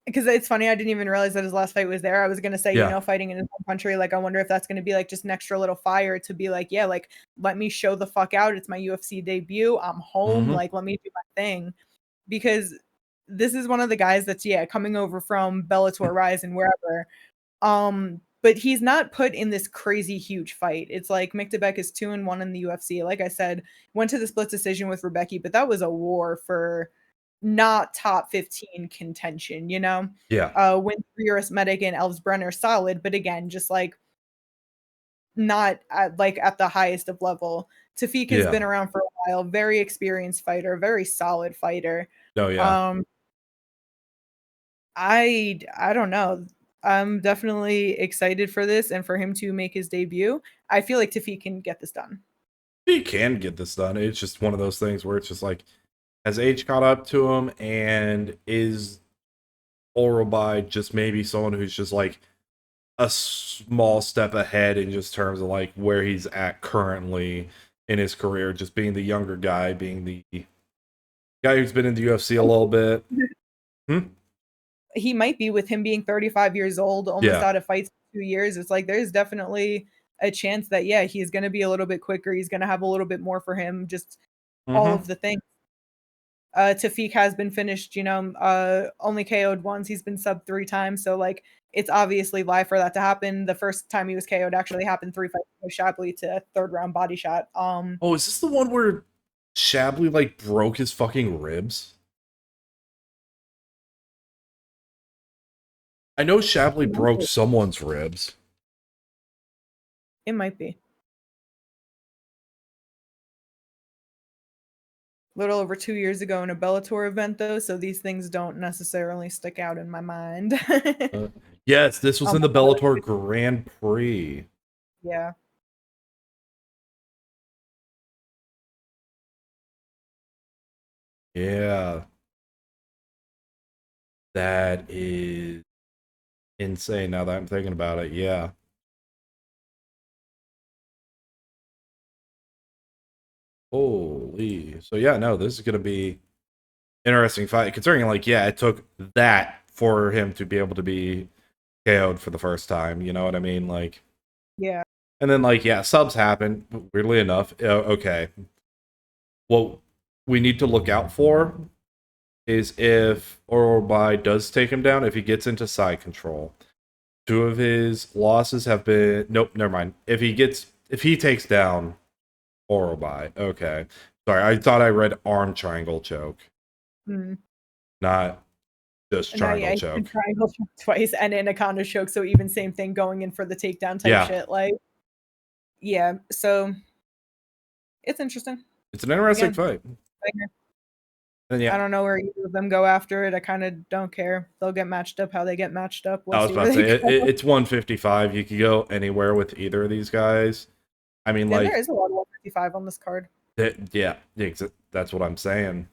Because it's funny, I didn't even realize that his last fight was there. I was gonna say, you know, fighting in his home country, like, I wonder if that's gonna be like just an extra little fire to be like, yeah, like, let me show the fuck out. It's my UFC debut. I'm home. Like, let me do my thing. Because this is one of the guys that's coming over from Bellator Rise and wherever. But he's not put in this crazy huge fight. It's like Miktabek is 2-1 in the UFC. Like I said, went to the split decision with Rebecca, but that was a war for not top 15 contention, you know? Yeah. Win for Arithmetic and Elfsbrenner solid, but again, just like not at like at the highest of level. Tafik has Yeah. been around for a while, very experienced fighter, very solid fighter. Oh yeah. Um, I don't know. I'm definitely excited for this and for him to make his debut. I feel like Tafik can get this done. He can get this done. It's just one of those things where it's just like, has age caught up to him, and is Orobai just maybe someone who's just like a small step ahead in just terms of like where he's at currently in his career, just being the younger guy, being the guy who's been in the UFC a little bit. He might be, with him being 35 years old, almost Yeah. out of fights for 2 years. It's like there's definitely a chance that yeah, he's going to be a little bit quicker. He's going to have a little bit more for him. Just all Mm-hmm. of the things. Tafik has been finished, you know, only KO'd once. He's been sub 3 times, so like it's obviously live for that to happen. The first time he was KO'd actually happened 3 fights ago. Shapley to a third round body shot. Oh, is this the one where Shabley like broke his fucking ribs? I know Shabley broke someone's ribs. It might be. A little over 2 years ago in a Bellator event, though, so these things don't necessarily stick out in my mind. Yes, this was in the Probably Bellator Grand Prix. yeah. Yeah. That is insane now that I'm thinking about it. Yeah. Holy. So yeah, no, this is gonna be interesting fight. Considering like, yeah, it took that for him to be able to be KO'd for the first time. You know what I mean? Like, Yeah. and then like, yeah, subs happen. Weirdly enough, okay. What we need to look out for is if Orobai does take him down, if he gets into side control. 2 of his losses have been nope, never mind. If he takes down Orobai, okay. Sorry, I thought I read arm triangle choke, Mm. not just No, yeah, triangle he's been choke. triangle choke twice and anaconda choke, so even same thing going in for the takedown type Yeah, shit. Like, yeah, so it's interesting. it's an interesting Again, fight. And I yeah, don't know where either of them go after it. I kind of don't care. They'll get matched up how they get matched up. We'll I was see about where to they say go. it's 155. You could go anywhere with either of these guys. I mean, Then there like, is a lot of 155 on this card. yeah, that's what I'm saying.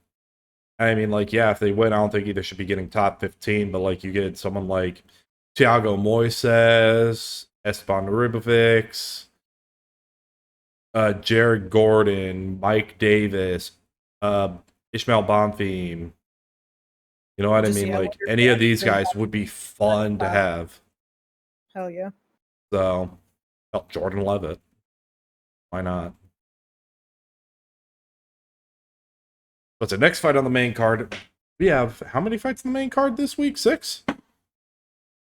I mean, like, yeah, if they win, I don't think either should be getting top 15, but like, you get someone like Thiago Moises, Esteban Rubovics, Jared Gordon, Mike Davis, Ishmael Bonfim. You know what I Just mean? yeah, Like, any of these they're guys would be fun to have. hell yeah. So, oh, Jordan Levitt. Why not? What's the next fight on the main card? We have how many fights on the main card this week? 6? Is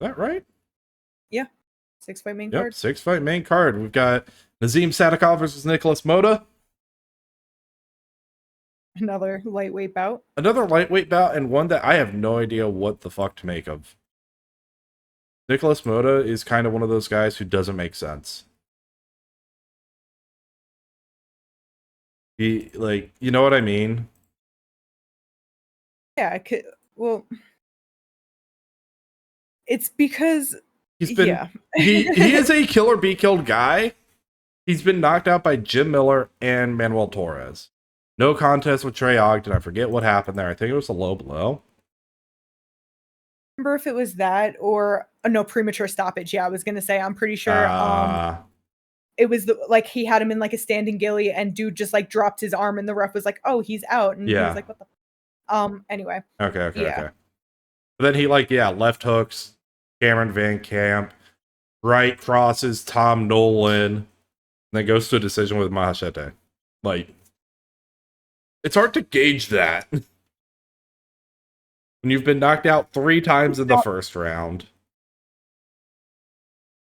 that right? Yeah. 6-fight main Yep, card. 6-fight main card. We've got Nazim Sadikov versus Nicholas Mota. Another lightweight bout. Another lightweight bout, and one that I have no idea what the fuck to make of. Nicholas Mota is kind of one of those guys who doesn't make sense. He, like, you know what I mean? Yeah, I could, well, it's because He's been yeah. he is a kill or be killed guy. He's been knocked out by Jim Miller and Manuel Torres. No contest with Trey Ogden. I forget what happened there. I think it was a low blow. Remember if it was that or no, premature stoppage. Yeah, I was gonna say I'm pretty sure it was like he had him in like a standing gilly and dude just like dropped his arm and the ref was like, "Oh, he's out." And he was yeah. like, "What the anyway." Okay. Yeah. But then he like, yeah, left hooks Cameron Van Camp, right crosses Tom Nolan, and then goes to a decision with Mahashete. Like, it's hard to gauge that when you've been knocked out 3 times in the first round,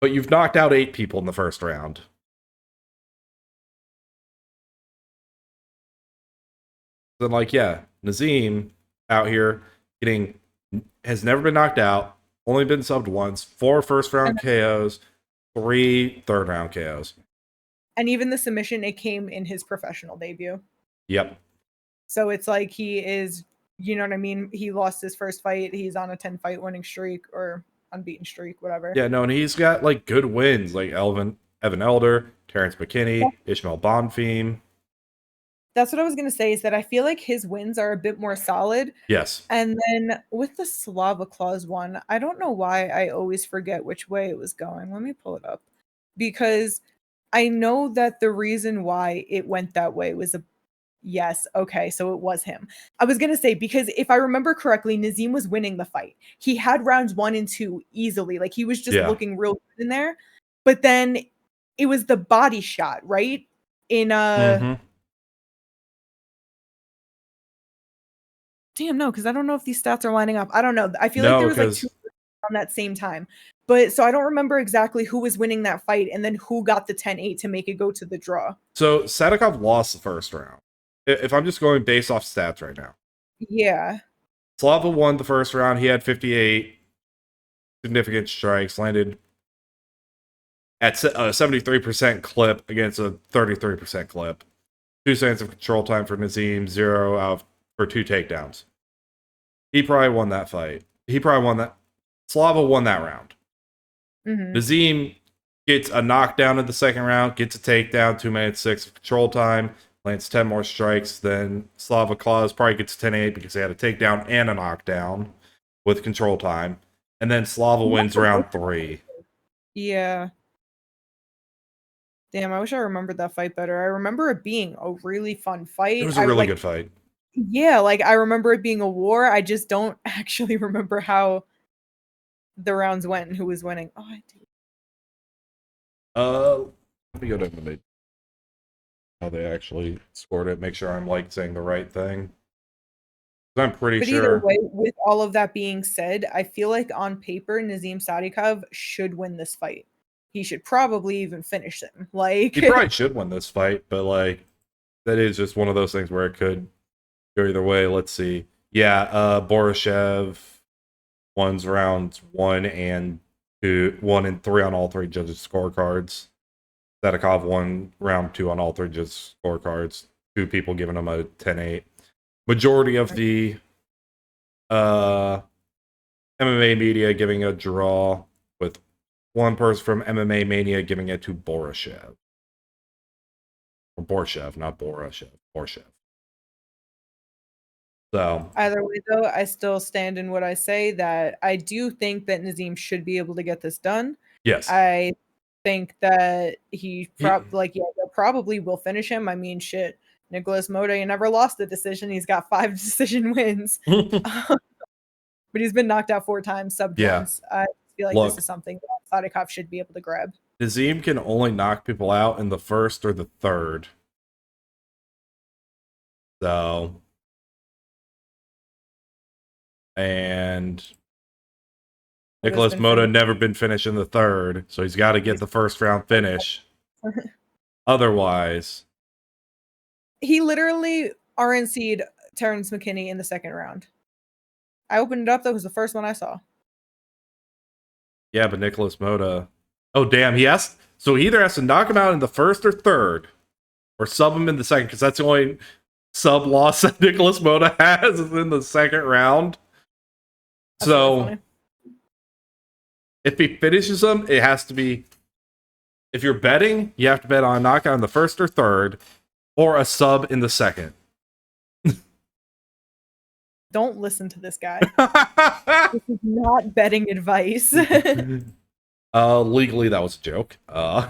but you've knocked out 8 people in the first round. Then, like, yeah, Nazim out here, has never been knocked out, only been subbed once, 4 first round KOs, 3 third round KOs. And even the submission, it came in his professional debut. Yep. So it's like he is, you know what I mean? He lost his first fight. He's on a 10 fight winning streak or unbeaten streak, whatever. Yeah, no, and he's got like good wins like Evan Elder, Terrence McKinney, Ishmael Bonfim. That's what I was going to say, is that I feel like his wins are a bit more solid. Yes. And then with the Slava Claus one, I don't know why I always forget which way it was going. Let me pull it up. Because I know that the reason why it went that way was yes, okay, so it was him. I was going to say, because if I remember correctly, Nazim was winning the fight. He had rounds 1 and 2 easily. Like, he was just looking real good in there. But then it was the body shot, right? In Damn, no, because I don't know if these stats are lining up. I don't know. I feel like there was like 2 on that same time. But so I don't remember exactly who was winning that fight and then who got the 10-8 to make it go to the draw. So Sadikov lost the first round. If I'm just going based off stats right now. Yeah. Slava won the first round. He had 58 significant strikes, landed at a 73% clip against a 33% clip. 2 seconds of control time for Nazim, 0 out for 2 takedowns. He probably won that fight. He probably won that. Slava won that round. Nazim gets a knockdown in the second round, gets a takedown, 2 minutes 6 of control time, lands 10 more strikes. Then Slava Claus probably gets 10-8 because he had a takedown and a knockdown with control time. And then Slava wins round 3. Yeah. Damn, I wish I remembered that fight better. I remember it being a really fun fight. It was a really good fight. Yeah, like, I remember it being a war. I just don't actually remember how the rounds went and who was winning. Oh, I do. Let me go to the how they actually scored it. Make sure I'm like saying the right thing. I'm pretty sure. Either way, with all of that being said, I feel like on paper, Nazim Sadikov should win this fight. He should probably even finish him. Like, he probably should win this fight, but like that is just one of those things where it could go either way. Let's see. Yeah, Borashev wins rounds 1 and 2, 1 and 3 on all 3 judges' scorecards. Sadikov won round 2 on all 3 judges' scorecards. 2 people giving him a 10-8. Majority of the MMA media giving a draw, with 1 person from MMA Mania giving it to Borashev. Or Borshev, not Borashev. Borshev. So either way, though, I still stand in what I say, that I do think that Nazim should be able to get this done. Yes. I think that he probably will finish him. I mean, shit. Nicholas Moda never lost a decision. He's got 5 decision wins. But he's been knocked out 4 times, subbed once. I feel like this is something that Sadikov should be able to grab. Nazim can only knock people out in the first or the third. So, and Nicholas Moda never been finished in the third, so he's got to get the first round finish. Otherwise, he literally RNC'd Terrence McKinney in the second round. I opened it up. That was the first one I saw. Yeah, but Nicholas Moda. Oh, damn. He either has to knock him out in the first or third, or sub him in the second, because that's the only sub loss that Nicholas Moda has is in the second round. That's so if he finishes him, it has to be. If you're betting, you have to bet on a knockout in the first or third, or a sub in the second. Don't listen to this guy. This is not betting advice. Legally, that was a joke. I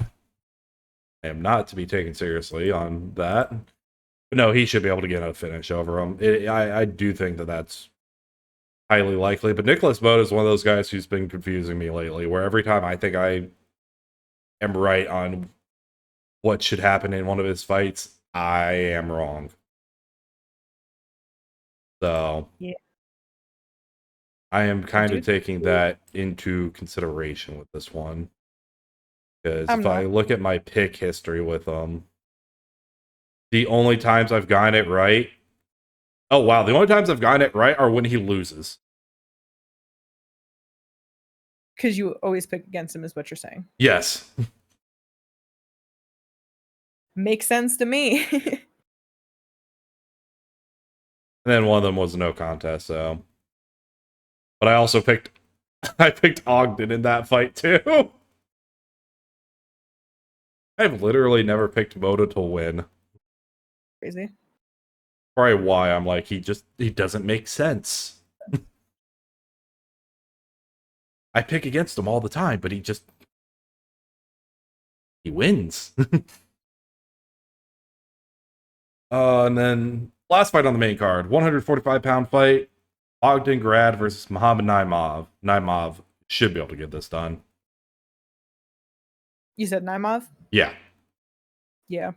am not to be taken seriously on that. But no, he should be able to get a finish over him. I do think that that's highly likely. But Nicholas Moda is one of those guys who's been confusing me lately, where every time I think I am right on what should happen in one of his fights, I am wrong. So yeah. I am kind of taking that into consideration with this one. Because if I look at my pick history with them, the only times I've gotten it right Oh wow, the only times I've gotten it right are when he loses. Because you always pick against him, is what you're saying. Yes. Makes sense to me. And then one of them was a no contest, so. But I also picked Ogden in that fight too. I've literally never picked Moto to win. Crazy. Probably why I'm like, he doesn't make sense. I pick against him all the time, but he wins. And then last fight on the main card, 145-pound fight, Ogden Grad versus Muhammad Naimov. Naimov should be able to get this done. You said Naimov? Yeah. Yeah.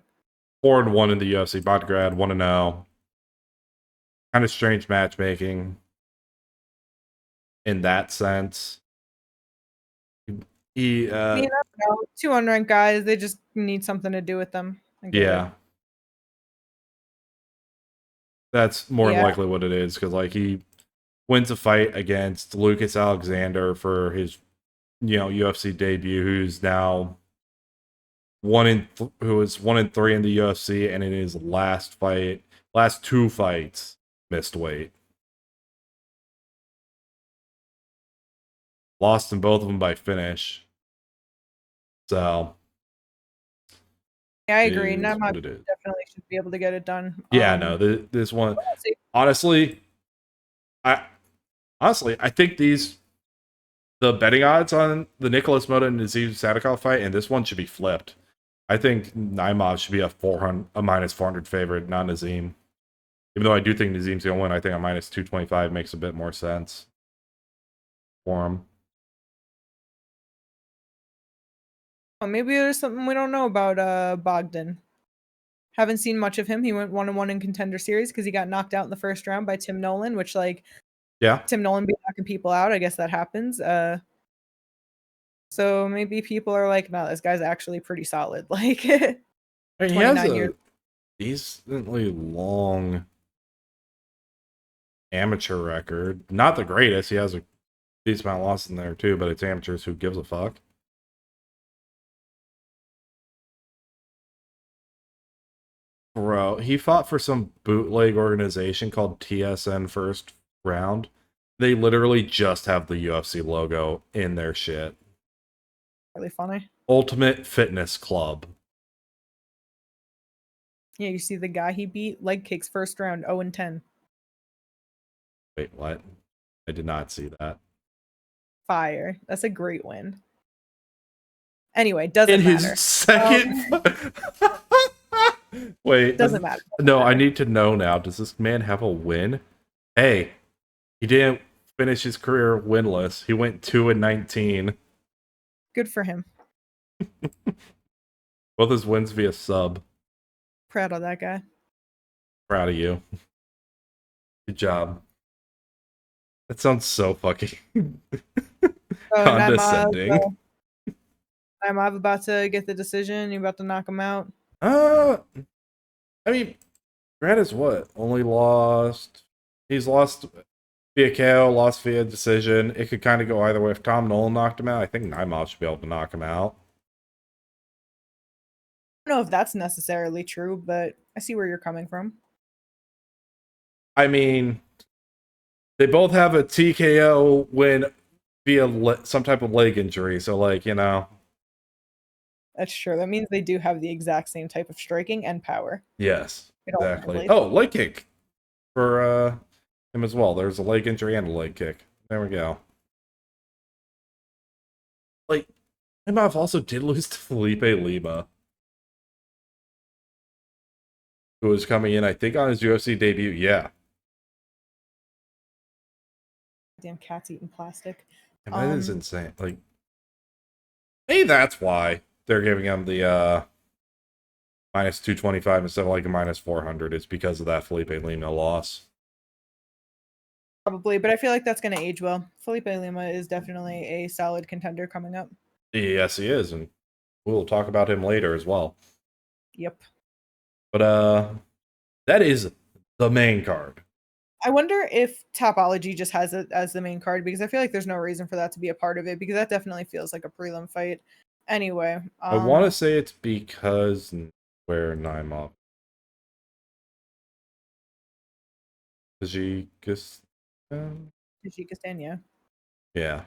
4-1 in the UFC. Grad 1-0. Kind of strange matchmaking in that sense. He 2 unranked guys, they just need something to do with them. Yeah. That's more than likely what it is, because like he wins a fight against Lucas Alexander for his UFC debut, who's now who was 1-3 in the UFC, and in his last two fights, missed weight. Lost in both of them by finish. So yeah, I agree. Naimov definitely should be able to get it done. Yeah, no, this one, honestly, I think the betting odds on the Nicholas Motta and Nazim Sadikov fight and this one should be flipped. I think Naimov should be a minus 400 favorite, not Nazim. Even though I do think Nazim's gonna win, I think a minus 225 makes a bit more sense for him. Well, maybe there's something we don't know about Bogdan. Haven't seen much of him. He went 1-1 in Contender Series because he got knocked out in the first round by Tim Nolan, which Tim Nolan be knocking people out. I guess that happens. So maybe people are like, no, this guy's actually pretty solid. Like, he has a decently long amateur record. Not the greatest. He has a decent amount of losses in there too, but it's amateurs. Who gives a fuck? Bro, he fought for some bootleg organization called TSN First Round. They literally just have the UFC logo in their shit. Really funny. Ultimate Fitness Club. Yeah, you see the guy he beat, leg kicks first round, 0-10. Wait, what? I did not see that. Fire. That's a great win. Anyway, doesn't in matter. His second. Wait. Doesn't matter. No, I need to know now. Does this man have a win? Hey, he didn't finish his career winless. He went 2-19. Good for him. Both his wins via sub. Proud of that guy. Proud of you. Good job. That sounds so fucking condescending. I'm about to get the decision. You about to knock him out? I mean, Grant is what? Only lost. He's lost via KO, lost via decision. It could kind of go either way. If Tom Nolan knocked him out, I think Naimov should be able to knock him out. I don't know if that's necessarily true, but I see where you're coming from. I mean, they both have a TKO win via some type of leg injury, so like, you know. That's true. That means they do have the exact same type of striking and power. Yes, exactly. Oh, leg kick for him as well. There's a leg injury and a leg kick. There we go. Like, Naimov also did lose to Felipe Lima, who was coming in, I think, on his UFC debut. Yeah. Damn cat's eating plastic. That is insane. Like, maybe that's why they're giving him the minus 225 instead of like a minus 400. It's because of that Felipe Lima loss. Probably, but I feel like that's going to age well. Felipe Lima is definitely a solid contender coming up. Yes, he is, and we'll talk about him later as well. Yep. But that is the main card. I wonder if Topology just has it as the main card, because I feel like there's no reason for that to be a part of it, because that definitely feels like a prelim fight. Anyway, I want to say it's because where Naimov. Tajikistan, yeah. Yeah,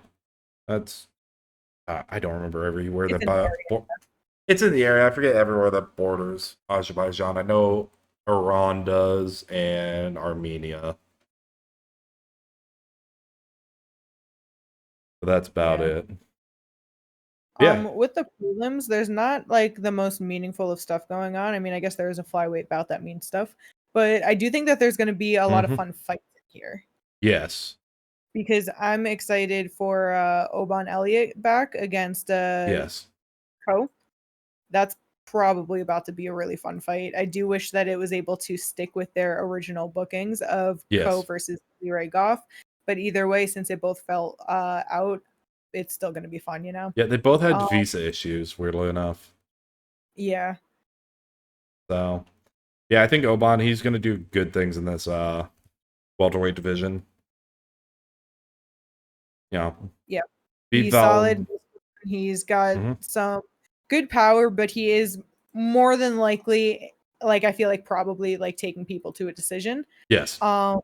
that's. I don't remember everywhere It's that. in the area. It's in the area. I forget everywhere that borders Azerbaijan. I know Iran does and Armenia. But that's about it. Yeah. With the prelims, there's not like the most meaningful of stuff going on. I mean, I guess there is a flyweight bout that means stuff, but I do think that there's going to be a lot of fun fights here. Yes. Because I'm excited for Oban Elliott back against yes. Ko. That's probably about to be a really fun fight. I do wish that it was able to stick with their original bookings of Ko versus Leray Goff, but either way, since it both fell out, it's still going to be fun, you know? Yeah, they both had visa issues, weirdly enough. Yeah. So, yeah, I think Oban, he's going to do good things in this welterweight division. Yeah. Yeah. He's solid. He's got some good power, but he is more than likely, like, I feel like probably like taking people to a decision. Yes. And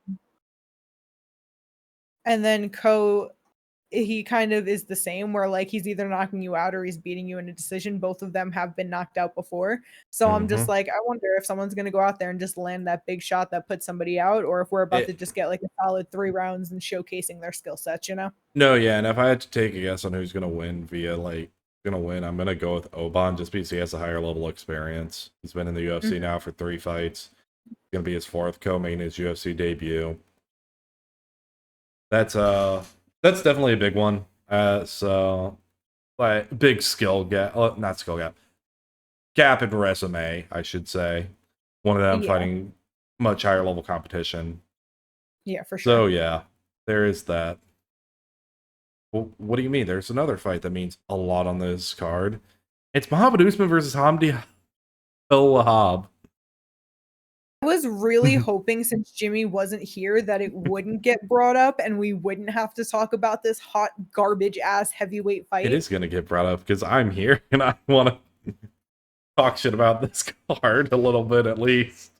then Ko, he kind of is the same, where like he's either knocking you out or he's beating you in a decision. Both of them have been knocked out before. So I'm just like, I wonder if someone's going to go out there and just land that big shot that puts somebody out, or if we're about to just get like a solid 3 rounds and showcasing their skill sets, you know? No, yeah, and if I had to take a guess on who's going to win via like I'm going to go with Oban just because he has a higher level experience. He's been in the UFC now for 3 fights. It's going to be his 4th co-main, his UFC debut. That's definitely a big one. So like big skill gap, not skill gap in resume, I should say. One of them fighting much higher level competition. Yeah, for sure. So yeah, there is that. Well, what do you mean? There's another fight that means a lot on this card. It's Muhammad Usman versus Hamdi El-Wahab. I was really hoping, since Jimmy wasn't here, that it wouldn't get brought up and we wouldn't have to talk about this hot garbage ass heavyweight fight. It is going to get brought up because I'm here and I want to talk shit about this card a little bit at least.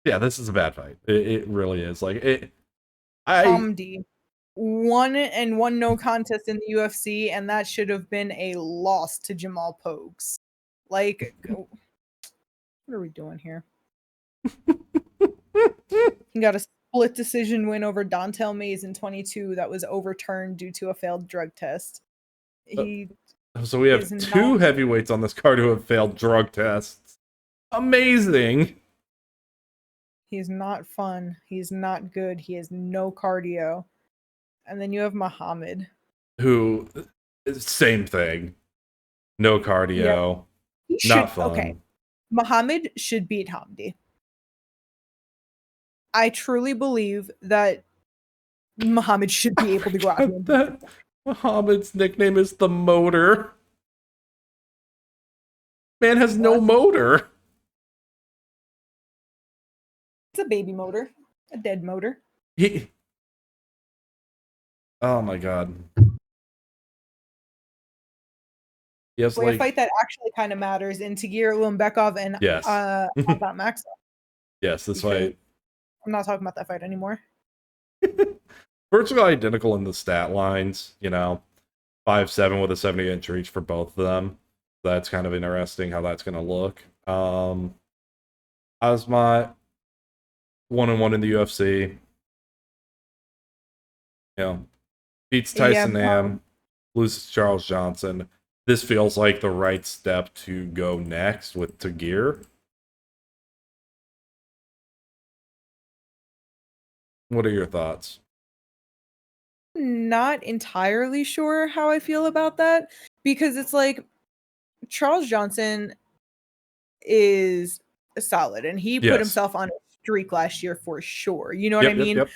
Yeah, this is a bad fight. It really is. Like Hamdi won no contest in the UFC, and that should have been a loss to Jamal Pogues. Like, what are we doing here? He got a split decision win over Dontel Mays in 22 that was overturned due to a failed drug test. So we have 2 heavyweights on this card who have failed drug tests. Amazing. He's not fun. He's not good. He has no cardio. And then you have Muhammad, who, same thing. No cardio. Yeah. Not fun. Okay. Muhammad should beat Hamdi. I truly believe that Muhammad should be able to go out and that Muhammad's nickname is the Motor. Man has no motor. It's a baby motor. A dead motor. Oh my god. Yes, a fight that actually kind of matters in Tagir Ulanbekov and Maxwell. Yes, this fight. I'm not talking about that fight anymore. Virtually identical in the stat lines, 5'7" with a 70-inch reach for both of them. That's kind of interesting how that's going to look. Asmat 1-1 in the UFC. Beats Tyson Nam, loses Charles Johnson. This feels like the right step to go next with Tagir. What are your thoughts? Not entirely sure how I feel about that, because it's like Charles Johnson is solid and he put himself on a streak last year for sure. You know what I mean? Yep.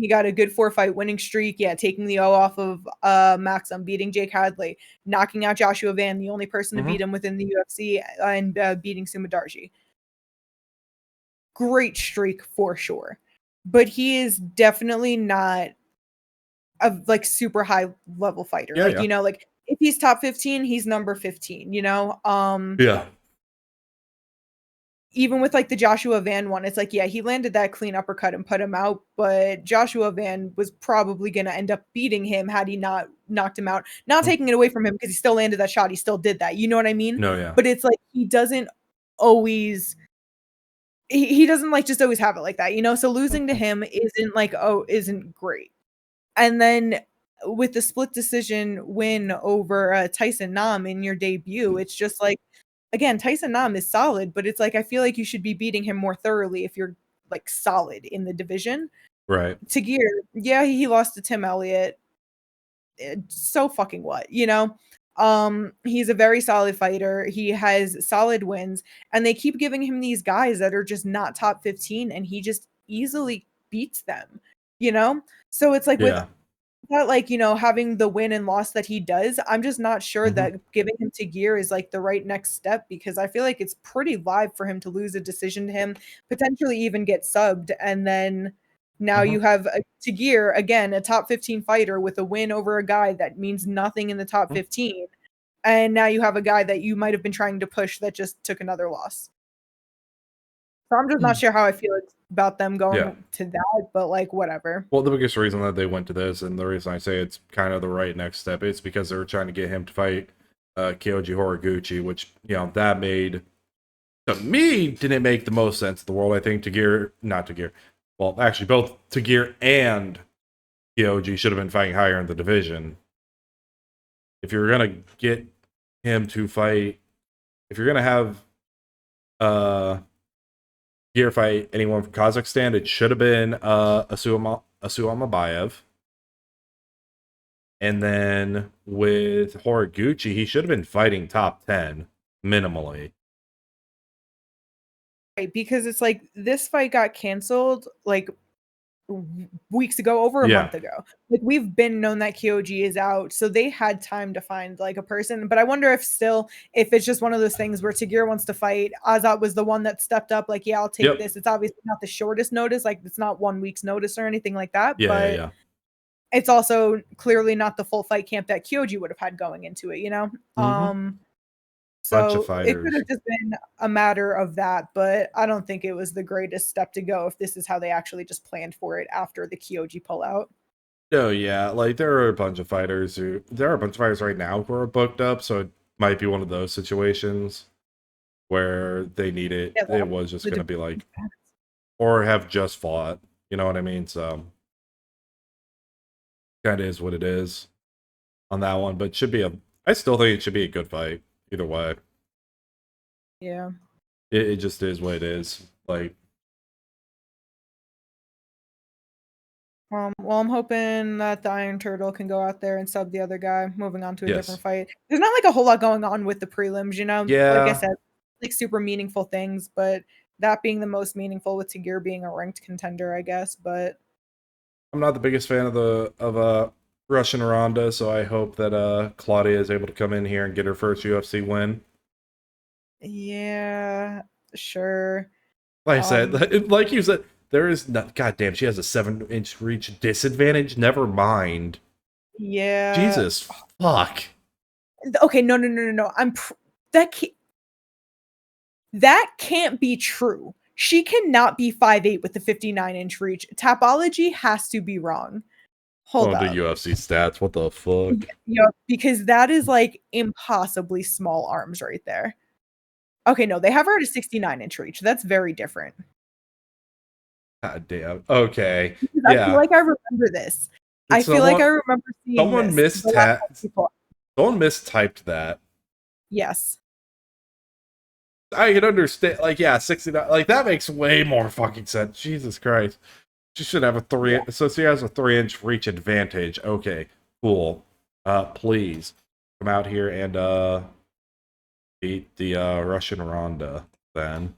He got a good 4-fight winning streak. Yeah, taking the O off of Maxim, beating Jake Hadley, knocking out Joshua Van, the only person to beat him within the UFC, and beating Sumadarji. Great streak for sure. but he is definitely not a like super high level fighter. Yeah, Like, yeah. like if he's top 15, he's number 15, Yeah. Even with like the Joshua Van one, it's like, yeah, he landed that clean uppercut and put him out, but Joshua Van was probably going to end up beating him had he not knocked him out. Not Mm. taking it away from him because he still landed that shot. He still did that. You know what I mean? No, yeah. But it's like he doesn't always he doesn't like just always have it like that, So losing to Mhm. him isn't like, oh, isn't great. And then with the split decision win over Tyson Nam in your debut, it's just like, again, Tyson Nam is solid, but it's like I feel like you should be beating him more thoroughly if you're like solid in the division. Right. Tagir, yeah, he lost to Tim Elliott. So fucking what, He's a very solid fighter. He has solid wins, and they keep giving him these guys that are just not top 15, and he just easily beats them, you know? So it's like with Yeah. that, like, having the win and loss that he does, I'm just not sure Mhm. that giving him to Gear is like the right next step because I feel like it's pretty live for him to lose a decision to him, potentially even get subbed, and then now you Mhm. have to Gear again, a top 15 fighter with a win over a guy that means nothing in the top Mhm. 15, and now you have a guy that you might have been trying to push that just took another loss. So I'm just not Mm. sure how I feel about them Yeah. going to that, but like whatever. Well, the biggest reason that they went to this, and the reason I say it's kind of the right next step, is because they were trying to get him to fight Kyoji Horiguchi, which that made to me didn't make the most sense in the world. I think not Tagir. Well, actually, both Tagir and Kyoji should have been fighting higher in the division. If you're gonna get him to fight, if you're gonna have Gear fight anyone from Kazakhstan, it should have been Asuama Bayev. And then with Horiguchi, he should have been fighting top 10 minimally. Right, because it's like this fight got canceled like weeks ago, over a Yeah. month ago. Like we've been known that Kyoji is out, so they had time to find like a person. But I wonder if it's just one of those things where Tagir wants to fight. Azat was the one that stepped up, like, yeah, I'll take Yep. this. It's obviously not the shortest notice, like it's not 1 week's notice or anything like that, Yeah, yeah, but yeah. it's also clearly not the full fight camp that Kyoji would have had going into it. Mm-hmm. Bunch of So it could fighters. have just been a matter of that, but I don't think it was the greatest step to go if this is how they actually just planned for it after the Kyoji pullout. Oh yeah, like there are a bunch of fighters right now who are booked up, so it might be one of those situations where they need it. Yeah, It was just the gonna be like, or have just fought. You know what I mean? So kind of is what it is on that one, but I still think it should be a good fight either way. yeah. It just is what it is. Like, Well, I'm hoping that the Iron Turtle can go out there and sub the other guy, moving on to a different yes, fight. There's not like a whole lot going on with the prelims, Like I yeah. said, like super meaningful things, but that being the most meaningful with Tagir being a ranked contender, I guess. But I'm not the biggest fan of Russian Ronda, so I hope that Claudia is able to come in here and get her first UFC win. yeah, sure. Like I said, like you said, there is not. Goddamn, she has a 7-inch reach disadvantage. Never mind. Yeah. Jesus fuck. Okay, no. That can't, that can't be true. She cannot be 5'8" with the 59-inch reach. Tapology has to be wrong. Hold Going to up. UFC stats. What the fuck? Yep, because that is like impossibly small arms right there. Okay, no, they have her at a 69-inch reach. That's very different. God damn. Okay. Because I feel Yeah. like I remember this. I It's feel like I remember seeing someone this the last time people. someone mistyped that. Yes. I can understand, like, yeah, 69, like, that makes way more fucking sense. Jesus Christ. She should have Yeah, so she has a 3-inch reach advantage. Okay, cool. Please come out here and, beat the, Russian Ronda, then.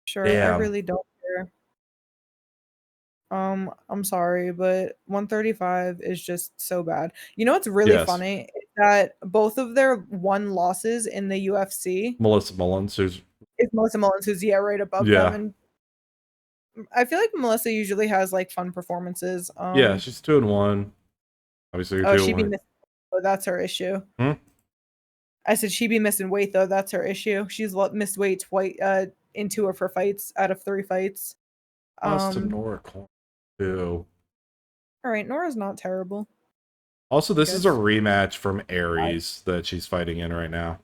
sure. I Damn. really don't care. I'm sorry, but 135 is just so bad. You know what's really Yes. funny is that both of their one losses in the UFC Melissa Mullins, who's, is Melissa Mullins, who's right above them, yeah. and I feel like Melissa usually has like fun performances. Yeah, she's 2-1. Obviously, you're She be 2-1. missing. Oh, that's her issue. Hmm? I said she be missing weight though. That's her issue. She's missed weight twice in 2 of her fights out of 3 fights. Lost to Nora Corn too. All right, Nora's not terrible. Also, this is a rematch from Aries that she's fighting in right now.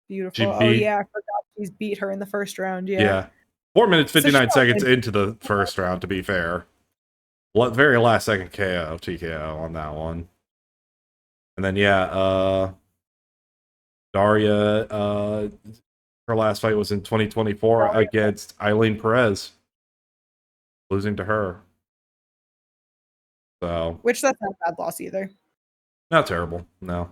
Beautiful. Oh yeah, I forgot she's beat her in the first round. Yeah. 4 minutes 59 seconds into the first round. To be fair, very last second KO, TKO on that one. And then Daria, her last fight was in 2024 against Eileen Perez, losing to her. So, which that's not a bad loss either. Not terrible, no.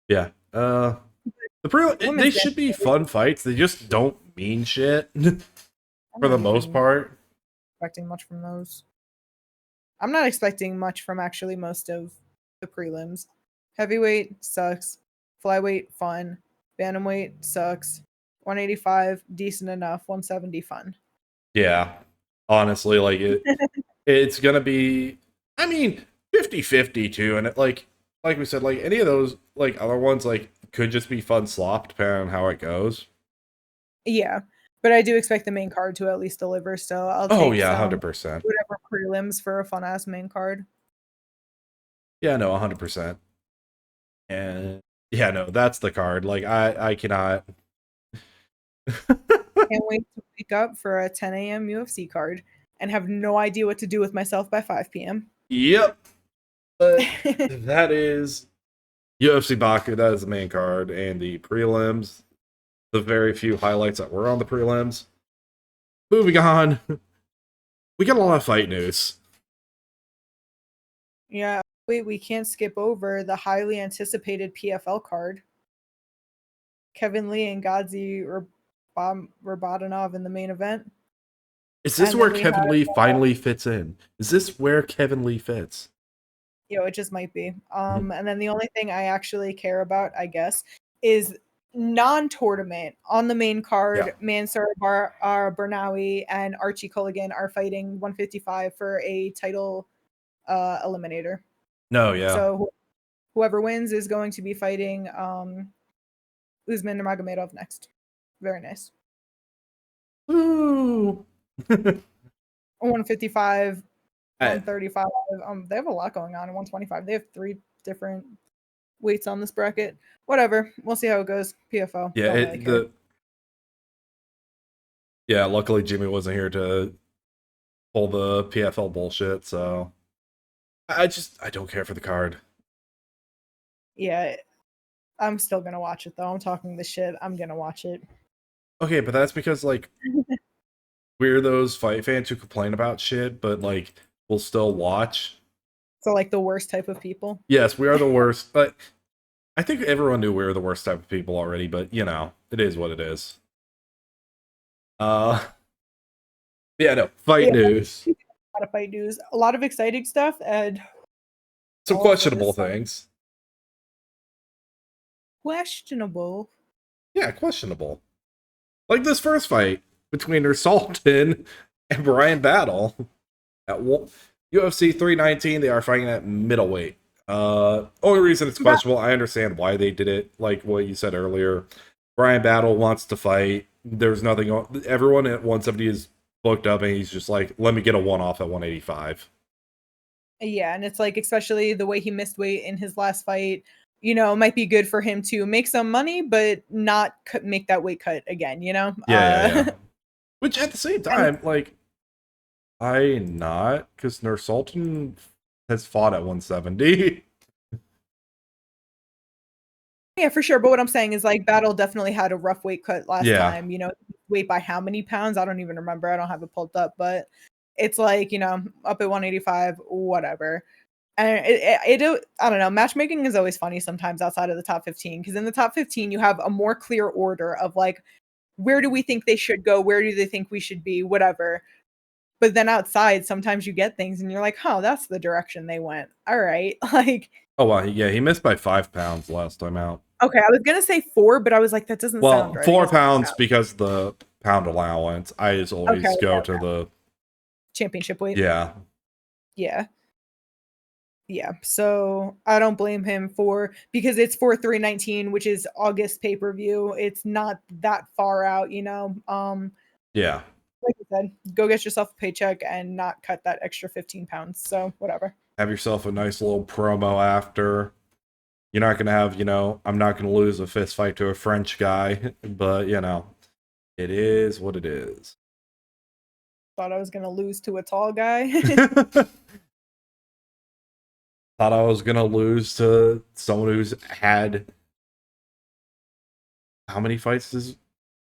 Yeah, they should be fun fights. They just don't mean shit for the most part. Expecting much from those. I'm not expecting much from actually most of the prelims. Heavyweight sucks. Flyweight fun. Bantamweight sucks. 185 decent enough. 170 fun. Yeah, honestly, like it's gonna be. I mean, 50-50 too, and like we said, like any of those like other ones like could just be fun slop depending on how it goes. Yeah, but I do expect the main card to at least deliver. So I'll take 100%. Whatever prelims for a fun ass main card. Yeah, no, 100%. And yeah, no, that's the card. Like I cannot. Can't wait to wake up for a 10 a.m. UFC card and have no idea what to do with myself by 5 p.m. Yep. But that is UFC Baku. That is the main card and the prelims. The very few highlights that were on the prelims. Moving on. We got a lot of fight news. Yeah, wait, we can't skip over the highly anticipated PFL card. Kevin Lee and Gadzi Rabadanov in the main event. Is this where Kevin Lee finally fits in? Is this where Kevin Lee fits? It just might be. And then the only thing I actually care about, I guess, is non-tournament on the main card. Mansour Barnawi and Archie Culligan are fighting 155 for a title eliminator. No, yeah. So whoever wins is going to be fighting Usman Nurmagomedov next. Very nice. Ooh. 155, 135. They have a lot going on in 125. They have 3 different weights on this bracket. Whatever. We'll see how it goes. PFL. Yeah, luckily Jimmy wasn't here to pull the PFL bullshit, so I don't care for the card. Yeah, I'm still gonna watch it though. I'm talking this shit. I'm gonna watch it. Okay, but that's because like we're those fight fans who complain about shit, but like we'll still watch. So like the worst type of people? Yes, we are the worst, but I think everyone knew we were the worst type of people already, but you know, it is what it is. Yeah, no, fight news. A lot of fight news. A lot of exciting stuff and some questionable things. Questionable? Yeah, questionable. Like this first fight between Sultan and Brian Battle at UFC 319. They are fighting at middleweight. Only reason it's questionable, I understand why they did it. Like what you said earlier, Brian Battle wants to fight. There's nothing on. Everyone at 170 is booked up, and he's just like, let me get a one-off at 185. Yeah, and it's like, especially the way he missed weight in his last fight, you know, it might be good for him to make some money, but not make that weight cut again, you know? Yeah. Which at the same time, like, I not, because Nursultan has fought at 170. Yeah, for sure. But what I'm saying is, like, Battle definitely had a rough weight cut last time. You know, weight by how many pounds? I don't even remember. I don't have it pulled up, but it's like, you know, up at 185, whatever. And I don't know. Matchmaking is always funny sometimes outside of the top 15, because in the top 15, you have a more clear order of like, where do we think they should go? Where do they think we should be? Whatever. But then outside, sometimes you get things and you're like, oh, that's the direction they went. All right. Like, oh, wow. Yeah, he missed by 5 pounds last time out. Okay, I was going to say 4, but I was like, that doesn't sound right. 4 pounds because the pound allowance. I just always go to the championship weight. Yeah. Yeah. Yeah. So I don't blame him because it's for 319, which is August pay-per-view. It's not that far out, you know. Yeah. Like I said, go get yourself a paycheck and not cut that extra 15 pounds. So whatever. Have yourself a nice little promo after. You're not gonna have, I'm not gonna lose a fist fight to a French guy, but it is what it is. Thought I was gonna lose to a tall guy. Thought I was gonna lose to someone who's had how many fights does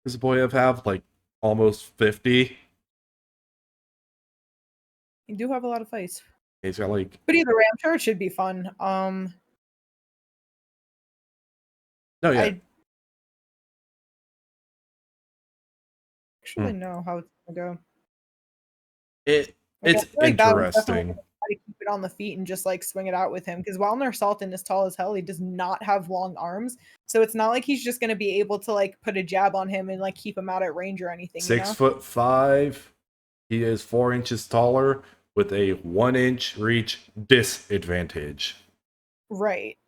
this boy have? Like almost 50. You do have a lot of fights. He's got like. But either way, I'm sure it should be fun. No, yeah. Actually know how it's gonna go. It's interesting. To keep it on the feet and just like swing it out with him, because while Nursultan is tall as hell, he does not have long arms, so it's not like he's just going to be able to like put a jab on him and like keep him out at range or anything. 6'5". He is 4 inches taller with a 1 inch reach disadvantage. Right.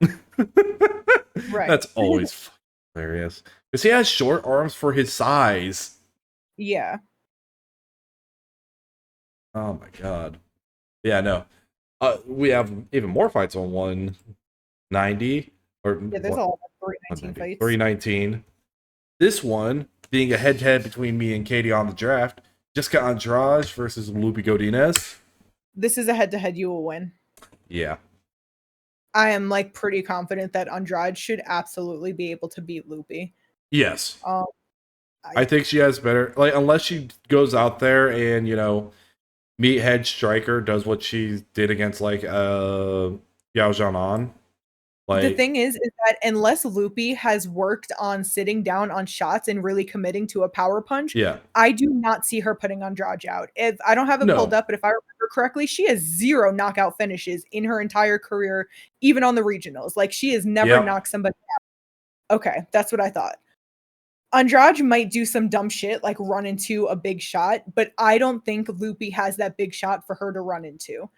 Right. That's always hilarious because he has short arms for his size. Yeah. Oh my god. Yeah, no. We have even more fights on 190 or there's all 319 fights. 319. This one being a head-to-head between me and Katie on the draft. Jessica Andrade versus Lupi Godinez. This is a head-to-head you will win. Yeah. I am like pretty confident that Andrade should absolutely be able to beat Lupi. Yes. I think she has better, like, unless she goes out there and, meathead striker does what she did against like Yao Jianan. Like, the thing is that unless Lupi has worked on sitting down on shots and really committing to a power punch, I do not see her putting Andrade out. If I don't have it pulled up, but if I remember correctly, she has 0 knockout finishes in her entire career, even on the regionals. Like, she has never knocked somebody out. Okay, that's what I thought. Andrade might do some dumb shit like run into a big shot, but I don't think Lupi has that big shot for her to run into.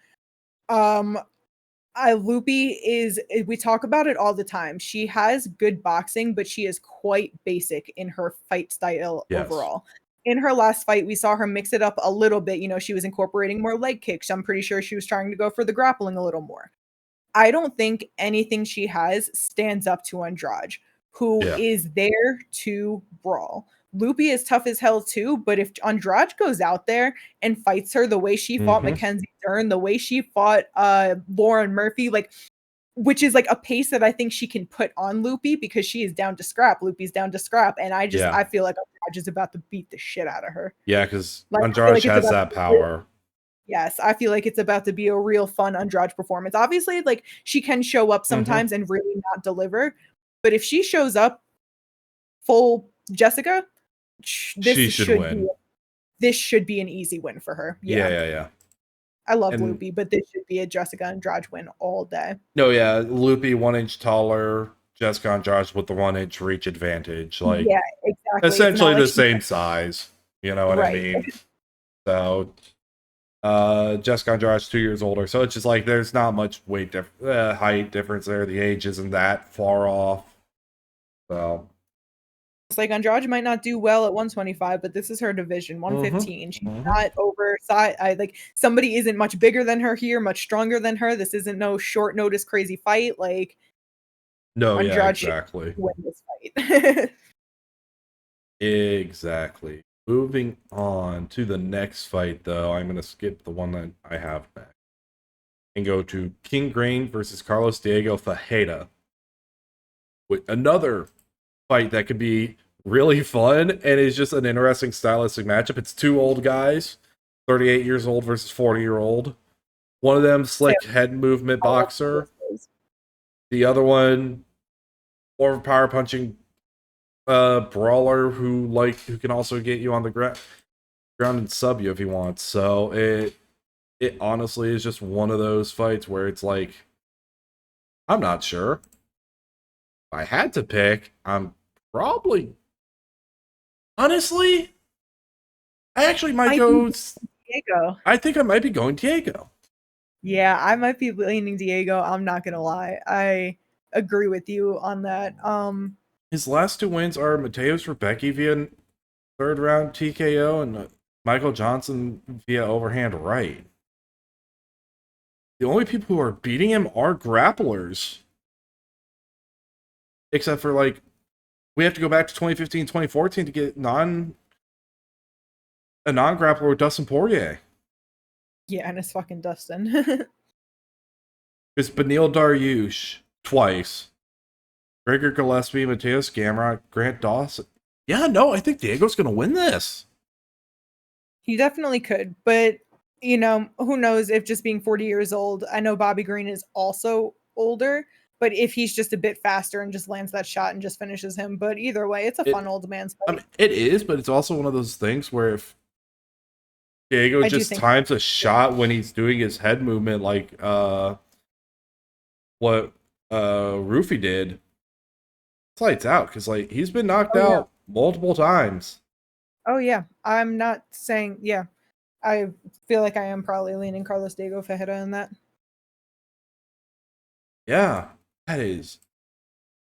Lupi is, we talk about it all the time. She has good boxing, but she is quite basic in her fight style overall. In her last fight, we saw her mix it up a little bit. She was incorporating more leg kicks. I'm pretty sure she was trying to go for the grappling a little more. I don't think anything she has stands up to Andrade, who is there to brawl. Lupi is tough as hell too, but if Andrade goes out there and fights her the way she fought Mackenzie Dern, the way she fought Lauren Murphy, which is like a pace that I think she can put on Lupi because she is down to scrap. Lupi's down to scrap, and I feel like Andrade is about to beat the shit out of her. Yeah, because Andrade has that power. Yes, I feel like it's about to be a real fun Andrade performance. Obviously, like, she can show up sometimes and really not deliver, but if she shows up full Jessica, this should win. This should be an easy win for her. Yeah. I love Lupi, but this should be a Jessica Andrade win all day. No, yeah, Lupi 1 inch taller, Jessica Andrade with the 1 inch reach advantage. Like, yeah, exactly. Essentially the same size. You know what I mean? So, Jessica Andrade's 2 years older, so it's just like there's not much height difference there. The age isn't that far off. So it's like Andrade might not do well at 125, but this is her division, 115. She's not oversized. Like, somebody isn't much bigger than her here, much stronger than her. This isn't no short notice crazy fight. Like, no, Andrade exactly. Win this fight. Exactly. Moving on to the next fight, though, I'm going to skip the one that I have next and go to King Grain versus Carlos Diego Fajeda. With another fight that could be really fun and is just an interesting stylistic matchup. It's 2 old guys, 38 years old versus 40-year-old. One of them slick head movement boxer. The other one more of a power punching brawler who can also get you on the ground and sub you if he wants. So it honestly is just one of those fights where it's like, I'm not sure. If I had to pick, I'm probably honestly I actually might go. Diego. I think I might be going Diego. Yeah, I might be leaning Diego. I'm not gonna lie. I agree with you on that. His last 2 wins are Mateus Rebecki via third round TKO and Michael Johnson via overhand right. The only people who are beating him are grapplers. Except for, like, we have to go back to 2015, 2014 to get a non-grappler with Dustin Poirier. Yeah, and it's fucking Dustin. It's Beneil Dariush twice. Gregor Gillespie, Mateus Gamrot, Grant Dawson. Yeah, no, I think Diego's going to win this. He definitely could, but you know, who knows if just being 40 years old, I know Bobby Green is also older, but if he's just a bit faster and just lands that shot and just finishes him. But either way, it's a fun old man's fight. I mean, it is, but it's also one of those things where if Diego just times a shot when he's doing his head movement like what Rufy did, it's lights out, because like he's been knocked out multiple times. Oh yeah, I'm not saying I feel like I am probably leaning Carlos Diego Ferreira in that. Yeah, that is.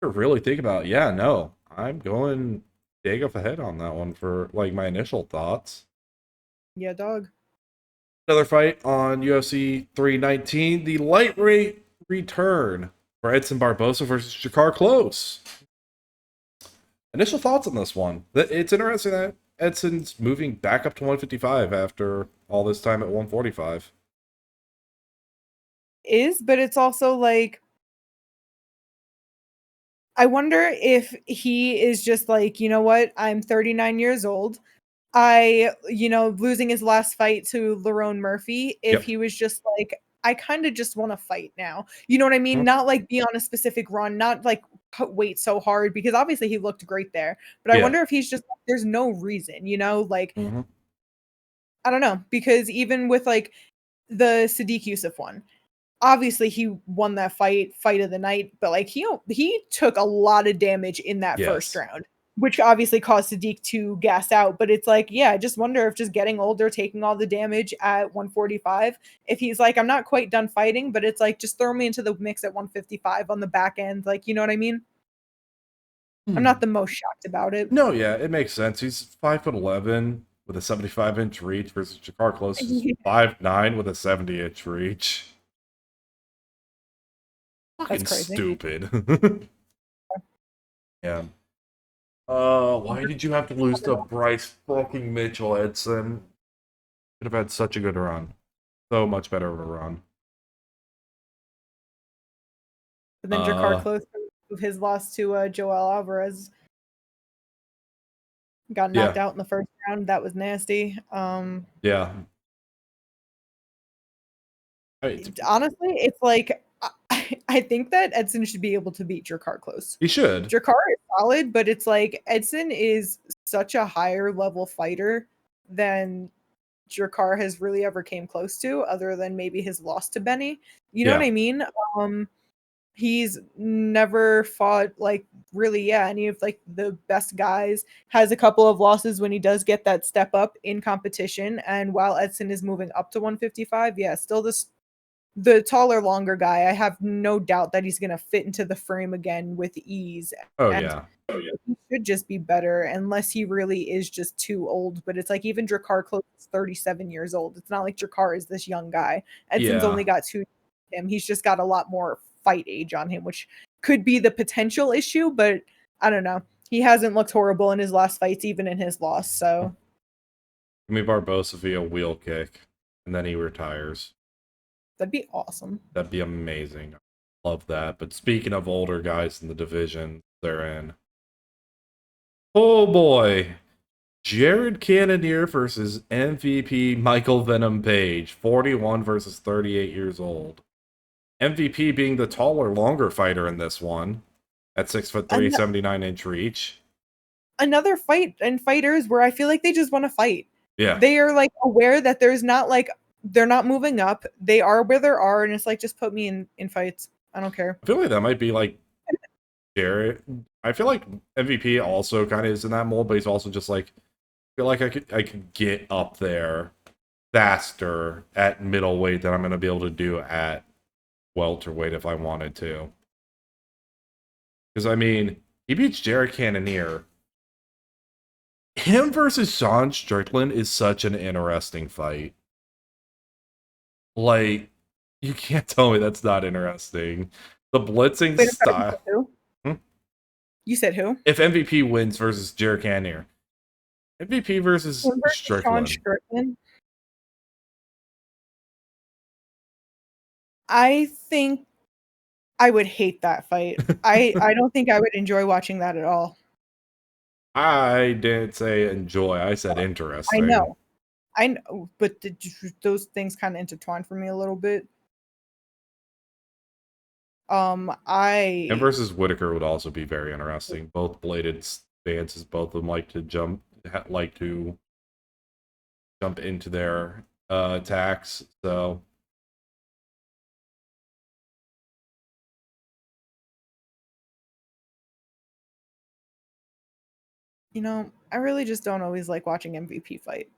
To really think about. Yeah, no, I'm going Diego Ferreira on that one for like my initial thoughts. Yeah, dog. Another fight on UFC 319, the lightweight return for Edson Barbosa versus Jakar Close. Initial thoughts on this one. It's interesting that Edson's moving back up to 155 after all this time at 145. But it's also like, I wonder if he is just like, you know what, I'm 39 years old. Losing his last fight to Lerone Murphy, if he was just like, I kind of just want to fight now. You know what I mean? Not like be on a specific run, not like wait so hard, because obviously he looked great there. But I wonder if he's just like, there's no reason, like I don't know, because even with like the Sadiq Yusuf one, obviously he won that fight of the night, but like he took a lot of damage in that first round, which obviously caused Sadiq to gas out. But it's like, yeah, I just wonder if just getting older, taking all the damage at 145, if he's like, I'm not quite done fighting, but it's like, just throw me into the mix at 155 on the back end. Like, you know what I mean? I'm not the most shocked about it. No, yeah, it makes sense. He's 5'11" with a 75-inch reach versus Jakar Close is 5'9" with a 70-inch reach. Fucking stupid. Yeah. Why did you have to lose to Bryce fucking Mitchell, Edson? Could have had such a good run. So much better of a run. But then Jakar Close, his loss to Joel Alvarez, got knocked out in the first round. That was nasty. Yeah. Honestly, it's like, I think that Edson should be able to beat Jakar Close. He should. Jakar is solid, but it's like Edson is such a higher level fighter than Jakar has really ever came close to, other than maybe his loss to Benny. You know what I mean? He's never fought like really, any of like the best guys. Has a couple of losses when he does get that step up in competition. And while Edson is moving up to 155, still the taller, longer guy. I have no doubt that he's going to fit into the frame again with ease. He should just be better, unless he really is just too old. But it's like, even Jakar Close is 37 years old. It's not like Jakar is this young guy. Edson's only got 2 years on him. He's just got a lot more fight age on him, which could be the potential issue. But I don't know. He hasn't looked horrible in his last fights, even in his loss. So give me Barbosa via wheel kick, and then he retires. That'd be awesome. That'd be amazing. Love that. But speaking of older guys in the division they're in, oh boy, Jared Cannonier versus MVP Michael Venom Page, 41 versus 38 years old. MVP being the taller, longer fighter in this one, at 6'3", 79-inch reach. Another fight and fighters where I feel like they just want to fight. Yeah, they are like aware that there's not like, they're not moving up. They are where they are, and it's like, just put me in fights. I don't care. I feel like that might be like Jared. I feel like MVP also kind of is in that mold, but he's also just like, feel like I could get up there faster at middleweight than I'm going to be able to do at welterweight if I wanted to. Because, I mean, he beats Jared Cannonier. Him versus Sean Strickland is such an interesting fight. Like, you can't tell me that's not interesting. The blitzing style. You said who? If MVP wins versus Jared Cannonier. MVP versus Strickland. Sean Strickland. I think I would hate that fight. I don't think I would enjoy watching that at all. I didn't say enjoy. I said interesting. I know, but those things kind of intertwine for me a little bit. And versus Whitaker would also be very interesting. Both bladed stances, both of them like to jump into their attacks. So you know, I really just don't always like watching MVP fight.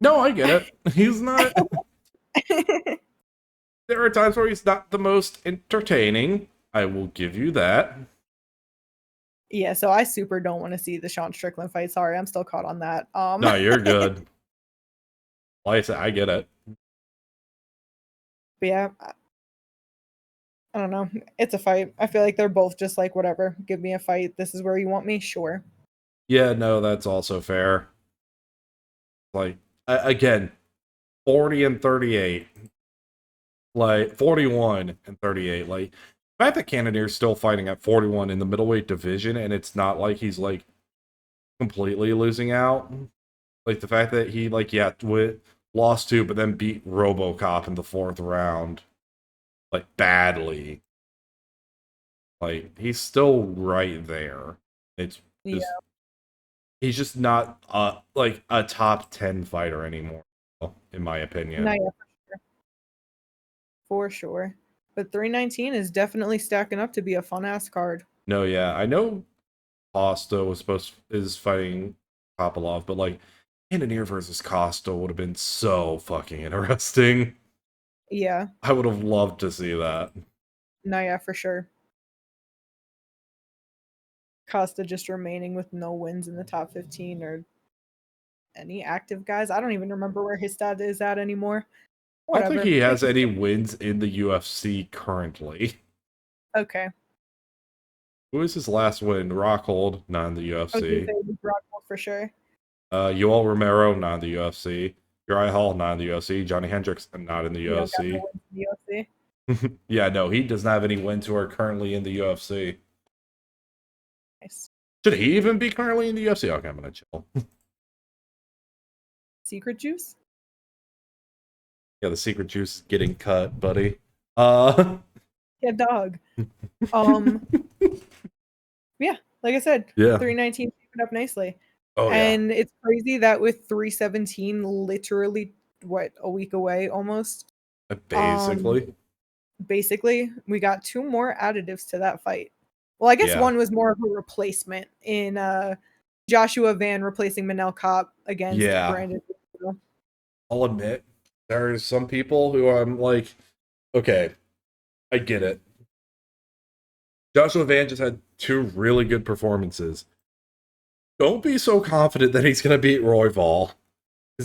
No, I get it. He's not. There are times where he's not the most entertaining. I will give you that. Yeah, so I super don't want to see the Sean Strickland fight. Sorry, I'm still caught on that. No, you're good. Like I said, I get it. But yeah, I don't know. It's a fight. I feel like they're both just like, whatever. Give me a fight. This is where you want me. Sure. Yeah, no, that's also fair. Like, again, 40 and 38. Like, 41 and 38. Like, the fact that Cannonier's still fighting at 41 in the middleweight division, and it's not like he's, like, completely losing out. Like, the fact that he, like, lost 2, but then beat RoboCop in the 4th round. Like, badly. Like, he's still right there. It's just, he's just not, like, a top 10 fighter anymore, in my opinion. No, yeah, for sure. But 319 is definitely stacking up to be a fun-ass card. No, yeah. I know Costa is fighting Kopylov, but, like, Cannonier versus Costa would have been so fucking interesting. Yeah. I would have loved to see that. No, yeah, for sure. Costa just remaining with no wins in the top 15 or any active guys. I don't even remember where his stat is at anymore. Whatever. I don't think he has any wins in the UFC currently. Okay. Who is his last win? Rockhold, not in the UFC. Rockhold for sure. Yoel Romero, not in the UFC. Uriah Hall, not in the UFC. Johnny Hendricks, not in the UFC. Yeah, no, he doesn't have any wins who are currently in the UFC. Nice. Should he even be currently in the UFC? Okay, I'm gonna chill. Secret Juice? Yeah, the Secret Juice is getting cut, buddy. Yeah, dog. Yeah, like I said, 319 keeping up nicely. Oh, and it's crazy that with 317 literally a week away almost. Basically, we got 2 more additives to that fight. Well, I guess one was more of a replacement in Joshua Van replacing Manel Kopp against Brandon. I'll admit, there are some people who I'm like, okay, I get it. Joshua Van just had 2 really good performances. Don't be so confident that he's going to beat Royval.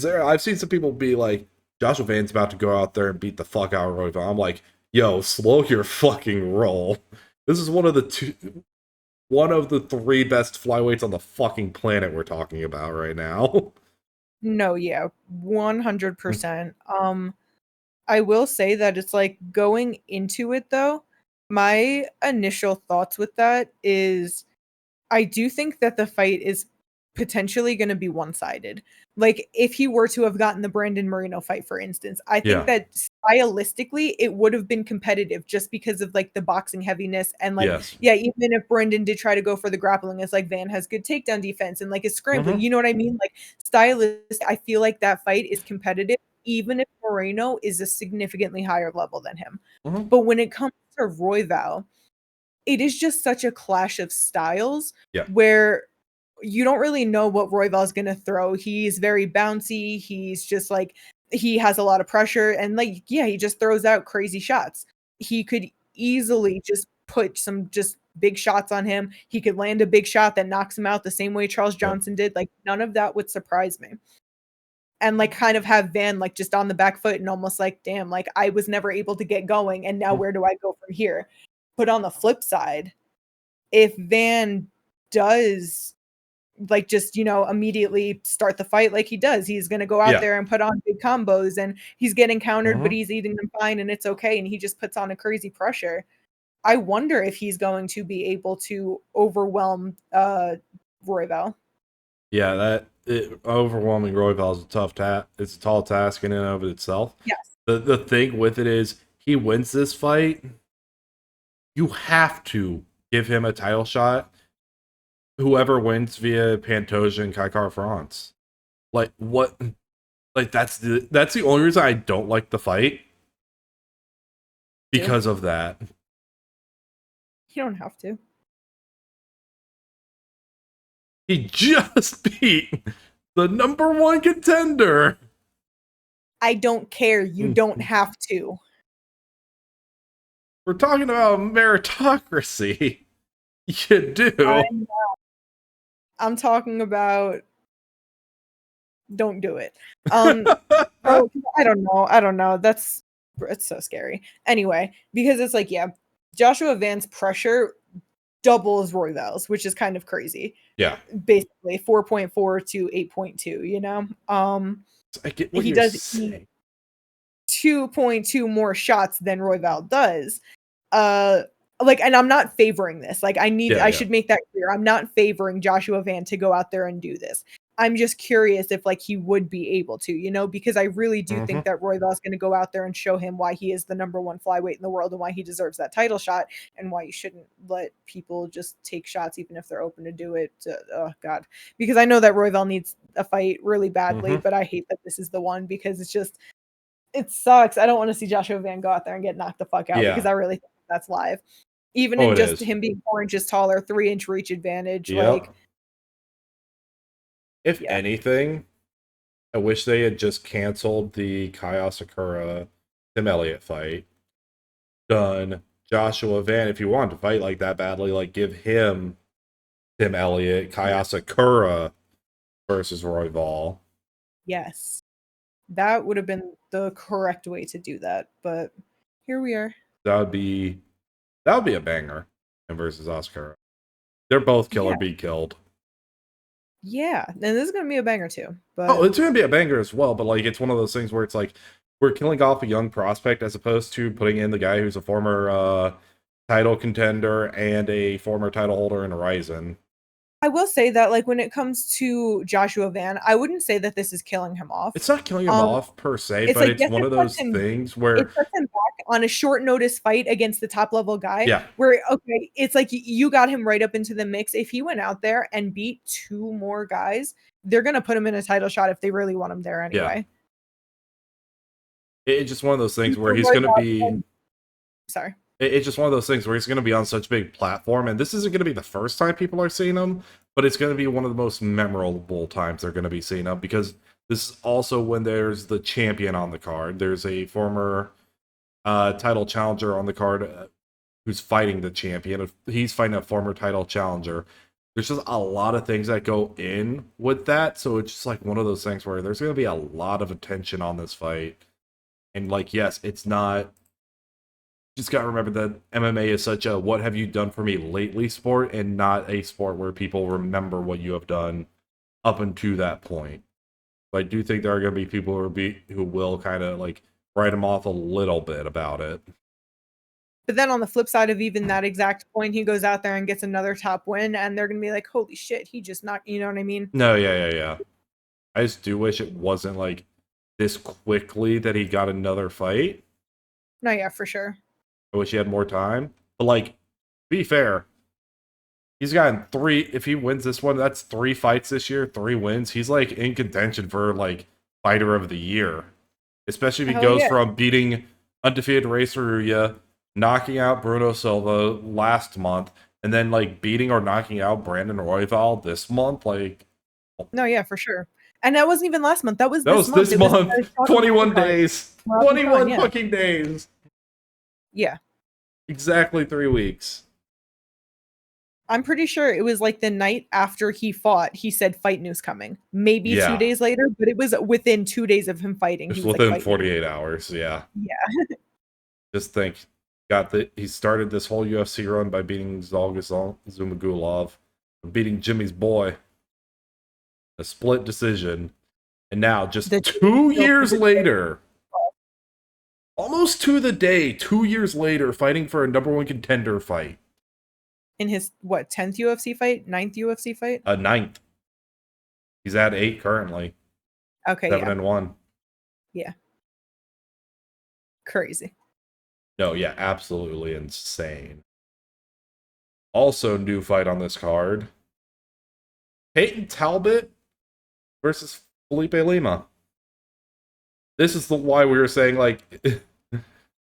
I've seen some people be like, Joshua Van's about to go out there and beat the fuck out of Royval. I'm like, yo, slow your fucking roll. This is one of the 3 best flyweights on the fucking planet we're talking about right now. No, yeah, 100%. I will say that it's like going into it though, my initial thoughts with that is I do think that the fight is potentially going to be one-sided. Like if he were to have gotten the Brandon Moreno fight, for instance, I think that stylistically it would have been competitive just because of like the boxing heaviness and like, even if Brandon did try to go for the grappling, it's like Van has good takedown defense and like his scrambling, you know what I mean? Like stylistic, I feel like that fight is competitive, even if Moreno is a significantly higher level than him. But when it comes to Royval, it is just such a clash of styles where you don't really know what Royval's going to throw. He's very bouncy. He's just like, he has a lot of pressure and like, yeah, he just throws out crazy shots. He could easily just put some just big shots on him. He could land a big shot that knocks him out the same way Charles Johnson did. Like none of that would surprise me. And like kind of have Van like just on the back foot and almost like, damn, like I was never able to get going. And now where do I go from here? But on the flip side, if Van does like just, you know, immediately start the fight like he does, he's going to go out there and put on big combos and he's getting countered, but he's eating them fine and it's okay. And he just puts on a crazy pressure. I wonder if he's going to be able to overwhelm Royval. Yeah, overwhelming Royval is a tough task. It's a tall task in and of itself. Yes. The thing with it is, he wins this fight, you have to give him a title shot. Whoever wins via Pantoja and Kai France. Like what? Like that's the only reason I don't like the fight. Because of that. You don't have to. He just beat the #1 contender. I don't care. You don't have to. We're talking about meritocracy. You do. I'm talking about don't do it. I don't know. It's so scary. Anyway, because it's like, yeah, Joshua Van's pressure doubles Royval's, which is kind of crazy. Yeah. Basically 4.4 to 8.2, you know? I get what he does 2.2 more shots than Royval does. Like, and I'm not favoring this. Like, I should make that clear. I'm not favoring Joshua Van to go out there and do this. I'm just curious if like he would be able to, you know, because I really do think that Royval's going to go out there and show him why he is the #1 flyweight in the world and why he deserves that title shot and why you shouldn't let people just take shots even if they're open to do it. Oh God, because I know that Royval needs a fight really badly, but I hate that this is the one because it sucks. I don't want to see Joshua Van go out there and get knocked the fuck out because I really think that's live. Even in just him being 4 inches taller, 3-inch reach advantage, like. If anything, I wish they had just canceled the Kaya Sakura Tim Elliott fight. Done Joshua Van, if you wanted to fight like that badly, like give him Tim Elliott, Kaya Sakura versus Royval. Yes. That would have been the correct way to do that, but here we are. That would be a banger. And versus Oscar. They're both kill or be killed. Yeah, and this is going to be a banger too. But it's going to be a banger as well, but like it's one of those things where it's like we're killing off a young prospect as opposed to putting in the guy who's a former title contender and a former title holder in Ryzen. I will say that like when it comes to Joshua Van, I wouldn't say that this is killing him off. It's not killing him off per se, but like, it's one of those things where it puts him back on a short notice fight against the top level guy. Yeah. Where okay, it's like you got him right up into the mix. If he went out there and beat 2 more guys, they're gonna put him in a title shot if they really want him there anyway. Yeah. It's just one of those things where he's gonna be. Sorry. It's just one of those things where he's going to be on such a big platform, and this isn't going to be the first time people are seeing him, but it's going to be one of the most memorable times they're going to be seeing him, because this is also when there's the champion on the card. There's a former title challenger on the card who's fighting the champion. He's fighting a former title challenger. There's just a lot of things that go in with that, so it's just like one of those things where there's going to be a lot of attention on this fight. And like, yes, it's not... Just gotta remember that MMA is such a what have you done for me lately sport, and not a sport where people remember what you have done up until that point. But I do think there are going to be people who will kind of like write him off a little bit about it. But then on the flip side of even that exact point, he goes out there and gets another top win, and they're going to be like, holy shit, he just knocked, you know what I mean? No, yeah. I just do wish it wasn't like this quickly that he got another fight. No, yeah, for sure. I wish he had more time. But, like, be fair. He's gotten 3... If he wins this one, that's 3 fights this year, 3 wins. He's, like, in contention for, like, fighter of the year. Especially if he goes from beating undefeated Race Ruya, knocking out Bruno Silva last month, and then like beating or knocking out Brandon Royval this month, like no, yeah, for sure. And that wasn't even last month. That was that this was month. this month. 21 card. days. Robbie 21 Fine, fucking days. Yeah. Exactly 3 weeks. I'm pretty sure it was like the night after he fought, he said fight news coming. Maybe 2 days later, but it was within 2 days of him fighting. Just He was within like, 48 hours, yeah. Yeah. Just think, he started this whole UFC run by beating Zhalgas Zhumagulov, beating Jimmy's boy, a split decision, and now just 2 years later, almost to the day, 2 years later, fighting for a #1 contender fight. In his, 10th UFC fight? 9th UFC fight? 9th. He's at 8 currently. Okay, 7-1. Yeah. Crazy. No, yeah, absolutely insane. Also, new fight on this card. Peyton Talbot versus Felipe Lima. This is why we were saying, like, some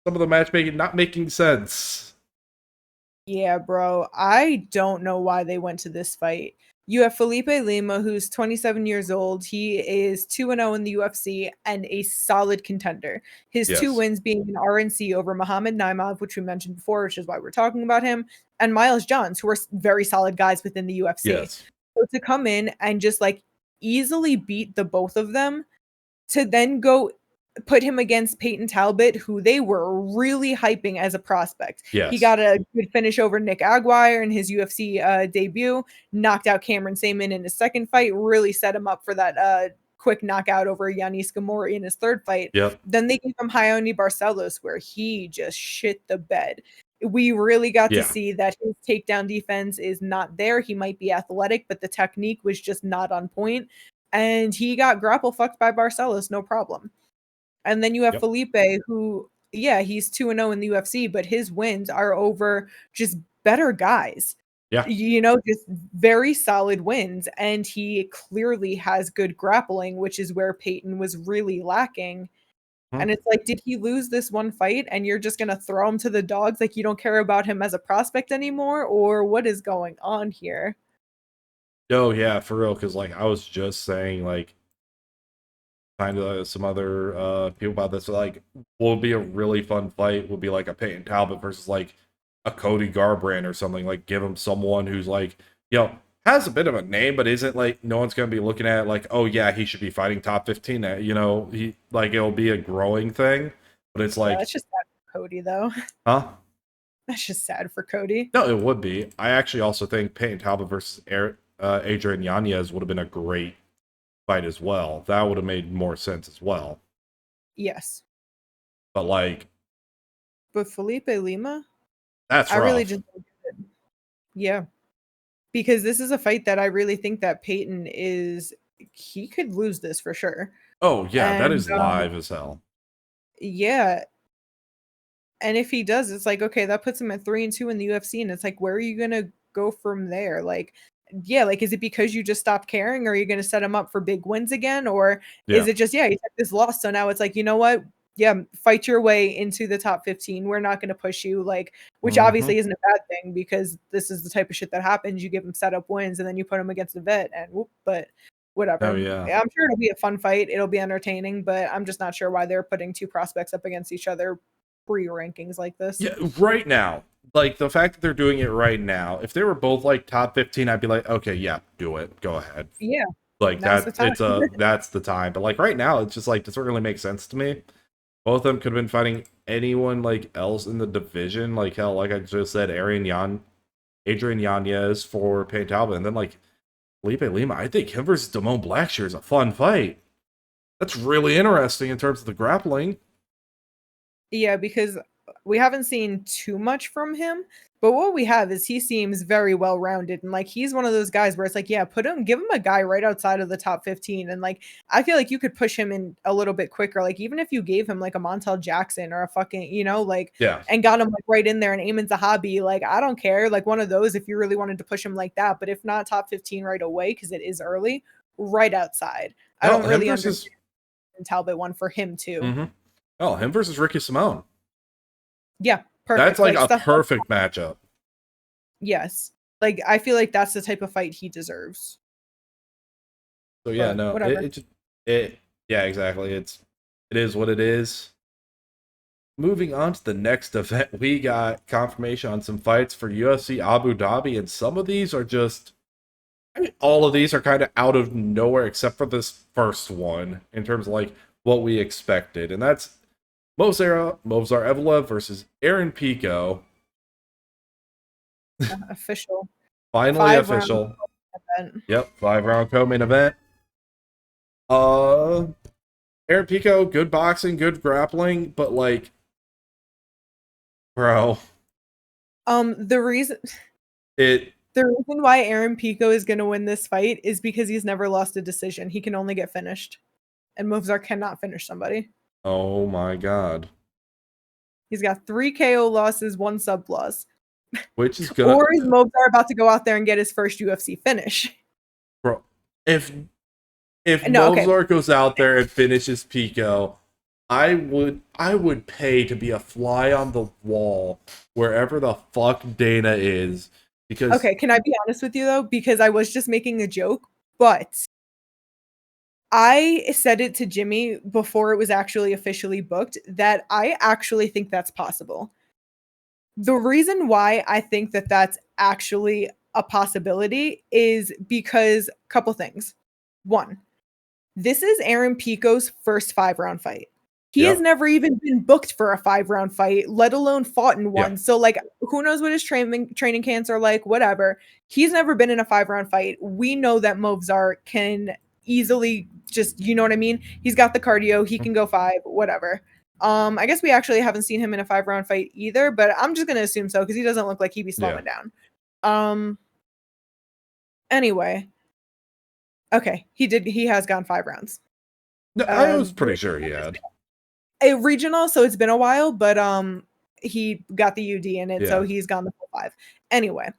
of the matchmaking not making sense. Yeah, bro. I don't know why they went to this fight. You have Felipe Lima, who's 27 years old. He is 2-0 in the UFC and a solid contender. His 2 wins being an RNC over Muhammad Naimov, which we mentioned before, which is why we're talking about him, and Miles Johns, who are very solid guys within the UFC. Yes. So to come in and just like easily beat the both of them, to then go put him against Peyton Talbot, who they were really hyping as a prospect. Yes. He got a good finish over Nick Aguirre in his UFC debut, knocked out Cameron Saman in his second fight, really set him up for that quick knockout over Yanis Gamora in his third fight. Yep. Then they gave him Raoni Barcelos, where he just shit the bed. We really got to see that his takedown defense is not there. He might be athletic, but the technique was just not on point. And he got grapple fucked by Barcelos, no problem. And then you have Felipe, who, he's 2-0 in the UFC, but his wins are over just better guys. Yeah. You know, just very solid wins. And he clearly has good grappling, which is where Peyton was really lacking. And it's like, did he lose this one fight and you're just going to throw him to the dogs? Like, you don't care about him as a prospect anymore? Or what is going on here? Oh, yeah, for real. Because, like, I was just saying, like, kind of some other people about this, like, will be a really fun fight will be like a Peyton Talbot versus like a Cody Garbrandt or something. Like, give him someone who's like, you know, has a bit of a name, but isn't like, no one's gonna be looking at it like, oh yeah, he should be fighting top 15. You know, he like, it'll be a growing thing, but it's like, that's just sad for Cody though. Huh? That's just sad for Cody. No, it would be. I actually also think Peyton Talbot versus Adrian Yanez would have been a great fight as well. That would have made more sense as well. Yes. But like, but Felipe Lima, that's rough. I really just, yeah, because this is a fight that I really think that Peyton he could lose this for sure. Oh yeah, that is live as hell. Yeah. And if he does, it's like, okay, that puts him at 3-2 in the UFC, and it's like, where are you gonna go from there? Like, yeah, like, is it because you just stopped caring, or are you going to set him up for big wins again? Or is it just, he took this loss, so now it's like, you know what? Yeah, fight your way into the top 15. We're not going to push you, like, which obviously isn't a bad thing, because this is the type of shit that happens. You give him setup wins, and then you put him against a vet, and whoop, but whatever. Oh, yeah. I'm sure it'll be a fun fight. It'll be entertaining, but I'm just not sure why they're putting 2 prospects up against each other pre-rankings like this. Yeah, right now. Like, the fact that they're doing it right now, if they were both like top 15, I'd be like, okay, yeah, do it, go ahead. Yeah, like that's the time. But like right now, it's just like, doesn't really make sense to me. Both of them could have been fighting anyone like else in the division. Like, hell, like I just said, Adrian Yanez for Peyton Talbot, and then like Felipe Lima. I think him versus Damone Blackshear is a fun fight. That's really interesting in terms of the grappling. Yeah, because we haven't seen too much from him, but what we have is he seems very well rounded, and like, he's one of those guys where it's like, yeah, give him a guy right outside of the top 15, and like, I feel like you could push him in a little bit quicker. Like, even if you gave him like a Montel Jackson or a fucking, you know, like, and got him like right in there, and Amin Zahabi, like, I don't care, like one of those if you really wanted to push him like that. But if not top 15 right away, because it is early, right outside. I don't really understand Talbot one for him too. Oh, him versus Ricky Simone. Yeah, perfect. That's like a perfect matchup. Yes. Like, I feel like that's the type of fight he deserves. So yeah, But no, whatever. yeah, exactly. It is what it is. Moving on to the next event, we got confirmation on some fights for UFC Abu Dhabi, and some of these are just, I mean, all of these are kind of out of nowhere except for this first one in terms of like what we expected, and that's Movsar Evloev versus Aaron Pico. Official. Finally 5-round official. event. Yep, 5-round co-main event. Uh, Aaron Pico, good boxing, good grappling, but like, bro, The reason it. the reason why Aaron Pico is going to win this fight is because he's never lost a decision. He can only get finished, and Movsar cannot finish somebody. Oh my god. He's got 3 KO losses, 1 sub loss. Which is gonna, Or is Movsar about to go out there and get his first UFC finish? bro. If No, okay. Movsar goes out there and finishes Pico, I would pay to be a fly on the wall wherever the fuck Dana is. Because Okay, can I be honest with you though? Because I was just making a joke, but I said it to Jimmy before it was actually officially booked that I actually think that's possible. The reason why I think that that's actually a possibility is because couple things. One, this is Aaron Pico's first 5-round fight. He has never even been booked for a 5-round fight, let alone fought in one. So, like, who knows what his training camps are like, whatever. He's never been in a 5-round fight. We know that Movsar can easily just, you know what I mean? He's got the cardio. He can go 5, whatever. I guess we actually haven't seen him in a 5-round fight either, but I'm just going to assume so because he doesn't look like he'd be slowing down. Anyway. Okay, he has gone 5 rounds. No, I was pretty sure he had. A regional, so it's been a while, but he got the UD in it, so he's gone the full 5. Anyway,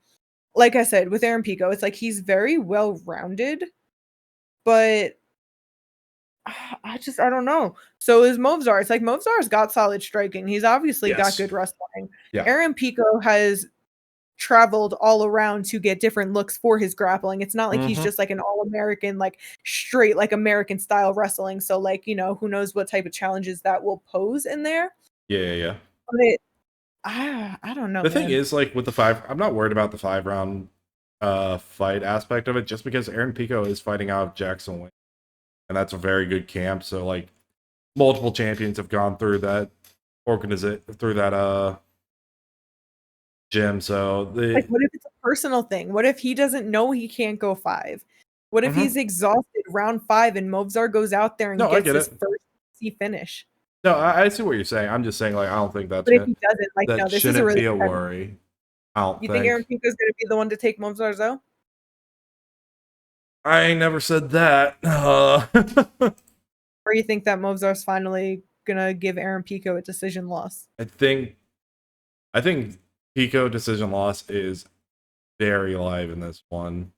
like I said, with Aaron Pico, it's like he's very well-rounded, but I don't know. So is Movsar. It's like Movsar's got solid striking. He's obviously got good wrestling. Aaron Pico has traveled all around to get different looks for his grappling. It's not like he's just like an all-American, like straight like American style wrestling. So like, you know, who knows what type of challenges that will pose in there. Yeah. But I don't know. The thing is, like with the 5, I'm not worried about the 5-round fight aspect of it, just because Aaron Pico is fighting out of Jackson Wayne, and that's a very good camp. So like multiple champions have gone through that gym. So like, what if it's a personal thing? What if he doesn't know he can't go 5? What if he's exhausted round 5 and Movsar goes out there and gets his first finish? No, I see what you're saying. I'm just saying, like, I don't think that's. But if he doesn't, like, that no, this shouldn't is a really be a worry. I don't think Aaron Pico's going to be the one to take Movsar's though? I ain't never said that. Or you think that Movsar's finally gonna give Aaron Pico a decision loss? I think Pico decision loss is very live in this one.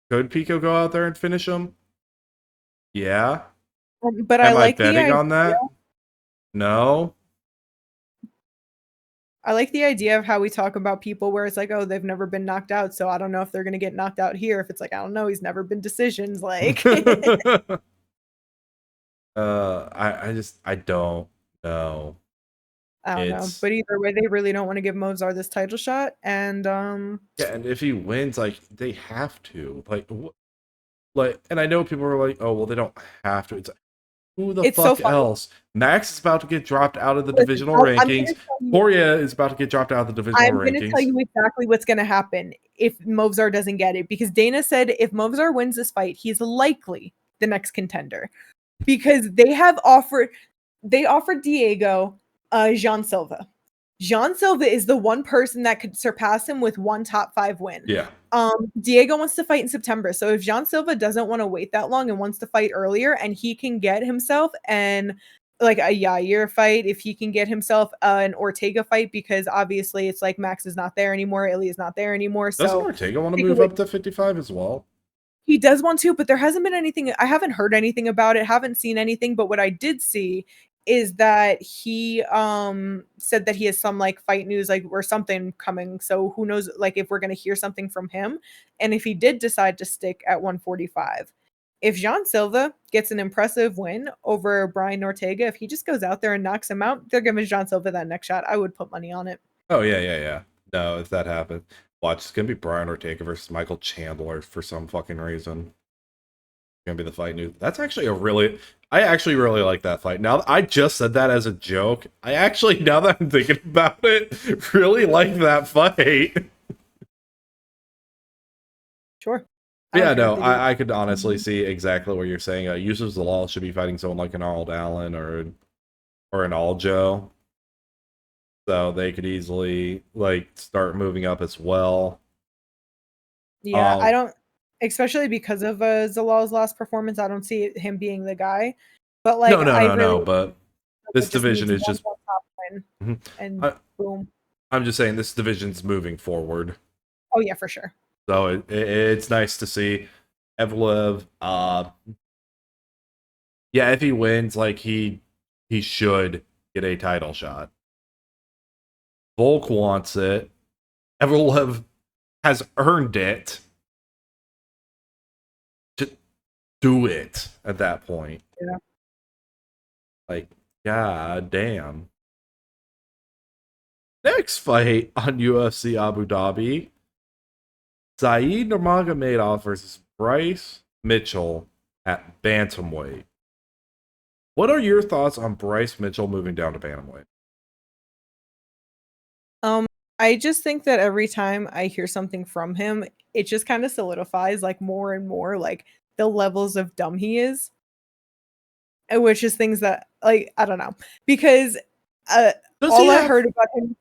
Could Pico go out there and finish him? Yeah. But I like betting on that? No. I like the idea of how we talk about people where it's like, oh, they've never been knocked out, so I don't know if they're gonna get knocked out here. If it's like, I don't know, he's never been decisions, like. I don't know. I don't know, but either way, they really don't want to give Movsar this title shot, and yeah, and if he wins, like they have to, and I know people are like, oh well, they don't have to. It's like, who the fuck else? Max is about to get dropped out of the divisional rankings. Poirier is about to get dropped out of the divisional rankings. I'm going to tell you exactly what's going to happen if Movsar doesn't get it, because Dana said if Movsar wins this fight, he's likely the next contender, because they offered Diego Jean Silva. Jean Silva is the one person that could surpass him with one top 5 win. Yeah. Diego wants to fight in September. So if Jean Silva doesn't want to wait that long and wants to fight earlier, and he can get himself like a Yair fight, if he can get himself an Ortega fight, because obviously it's like Max is not there anymore, Ilya is not there anymore. Doesn't Ortega want to move up to 55 as well? He does want to, but there hasn't been anything. I haven't heard anything about it, haven't seen anything, but what I did see is that he said that he has some like fight news like or something coming. So who knows like if we're going to hear something from him and if he did decide to stick at 145. If Jean Silva gets an impressive win over Brian Ortega, if he just goes out there and knocks him out, they're giving Jean Silva that next shot. I would put money on it. Oh yeah. No, if that happens, watch, it's gonna be Brian Ortega versus Michael Chandler for some fucking reason. It's gonna be the fight news. That's actually I actually really like that fight. Now I just said that as a joke. I actually, now that I'm thinking about it, really like that fight. Sure. Yeah, no, I could honestly see exactly what you're saying. Yusuf Zalal should be fighting someone like an Arnold Allen or an Aljo. So they could easily like start moving up as well. Yeah, I don't, especially because of Zalal's last performance, I don't see him being the guy. But like, no. But this division is just top line, and boom. I'm just saying this division's moving forward. Oh yeah, for sure. So it's nice to see Evloev. Yeah, if he wins, like he should get a title shot. Volk wants it. Evloev has earned it. To do it at that point. Yeah. Like, god damn. Next fight on UFC Abu Dhabi. Saeed Nurmagomedov versus Bryce Mitchell at bantamweight. What are your thoughts on Bryce Mitchell moving down to bantamweight? I just think that every time I hear something from him, it just kind of solidifies like more and more like the levels of dumb he is. Which is things that like I don't know. Because all I heard about him.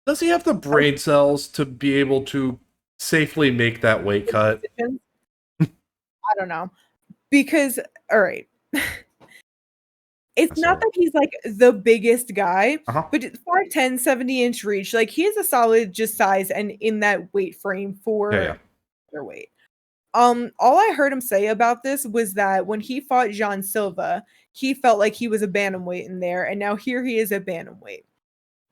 Does he have the brain cells to be able to safely make that weight cut? I don't know. Because all right. It's not that he's like the biggest guy, but 5'10", 70-inch reach. Like he is a solid just size and in that weight frame for their weight. All I heard him say about this was that when he fought Jean Silva, he felt like he was a bantamweight in there, and now here he is a bantamweight.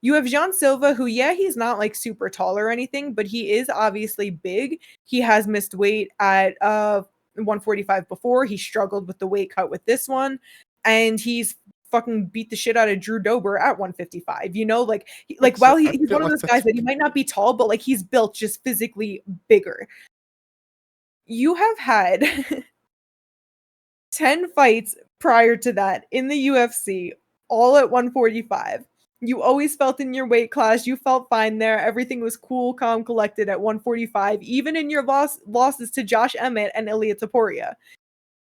You have Jean Silva, who, yeah, he's not like super tall or anything, but he is obviously big. He has missed weight at 145 before. He struggled with the weight cut with this one, and he's fucking beat the shit out of Drew Dober at 155. You know, like while he's one of those guys that he might not be tall, but like he's built just physically bigger. You have had 10 fights prior to that in the UFC, all at 145. You always felt in your weight class. You felt fine there. Everything was cool, calm, collected at 145, even in your losses to Josh Emmett and Ilia Topuria.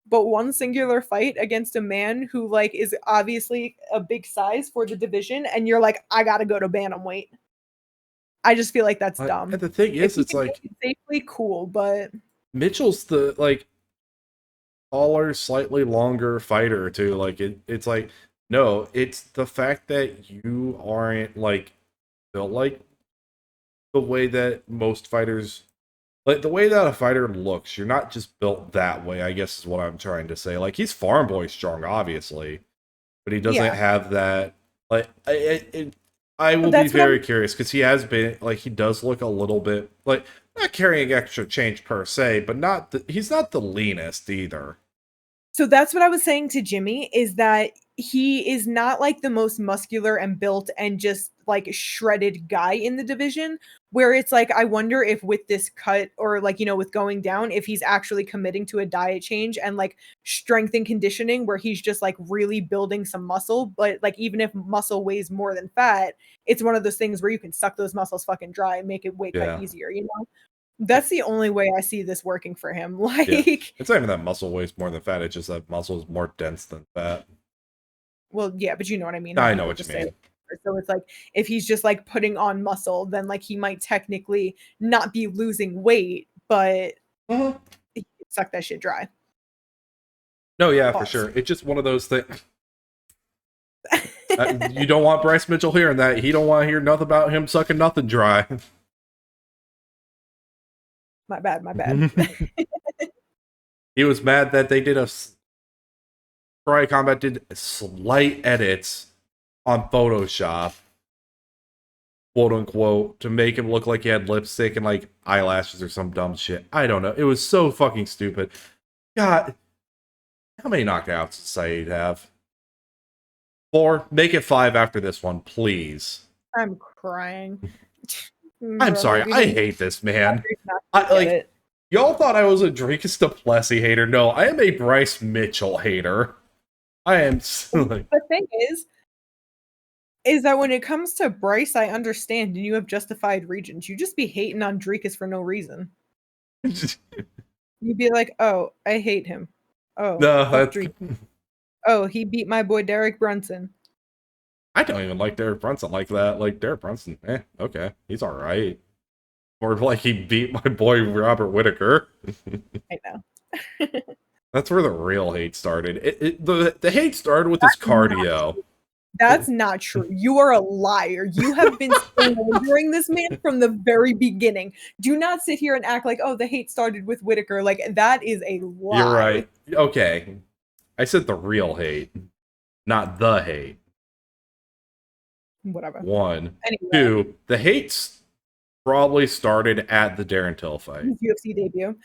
But one singular fight against a man who like is obviously a big size for the division, and you're like, I gotta go to bantamweight. I just feel like that's dumb. And the thing is, it's like safely cool, but Mitchell's the like taller, slightly longer fighter too. Like it's like no, it's the fact that you aren't like built like the way that most fighters, like the way that a fighter looks. You're not just built that way, I guess is what I'm trying to say. Like he's farm boy strong, obviously, but he doesn't have that. Like I will be very curious because he has been like he does look a little bit like not carrying extra change per se, but he's not the leanest either. So that's what I was saying to Jimmy is that he is not like the most muscular and built and just like shredded guy in the division, where it's like, I wonder if with this cut or like, you know, with going down, if he's actually committing to a diet change and like strength and conditioning where he's just like really building some muscle. But like, even if muscle weighs more than fat, it's one of those things where you can suck those muscles fucking dry and make it weight cut easier, you know? That's the only way I see this working for him. Like it's not even that muscle weighs more than fat, it's just that muscle is more dense than fat. Well, yeah, but you know what I mean. I know what you mean. So it's like if he's just like putting on muscle, then like he might technically not be losing weight, but he suck that shit dry. No, yeah, for sure. It's just one of those things. You don't want Bryce Mitchell hearing that. He don't want to hear nothing about him sucking nothing dry. My bad. He was mad that they did a Karate Combat did slight edits on Photoshop, quote unquote, to make him look like he had lipstick and like eyelashes or some dumb shit. I don't know. It was so fucking stupid. God, how many knockouts does Saeed have? 4. Make it 5 after this one, please. I'm crying. I'm sorry. I hate this man. I like. Y'all thought I was a Drinkus Duplessis hater. No, I am a Bryce Mitchell hater. I am. Like, the thing is that when it comes to Bryce, I understand, and you have justified reasons. You just be hating on Drinkus for no reason. You'd be like, "Oh, I hate him. Oh, no, that's. Oh, he beat my boy Derek Brunson." I don't even like Derek Brunson like that. Like Derek Brunson, okay, he's all right. Or like he beat my boy Robert Whittaker. I know. That's where the real hate started. The hate started with his cardio. That's not true. You are a liar. You have been slandering this man from the very beginning. Do not sit here and act like, oh, the hate started with Whittaker. Like, that is a lie. You're right. Okay. I said the real hate, not the hate. Whatever. 1. Anyway. 2. The hates probably started at the Darren Till fight. His UFC debut.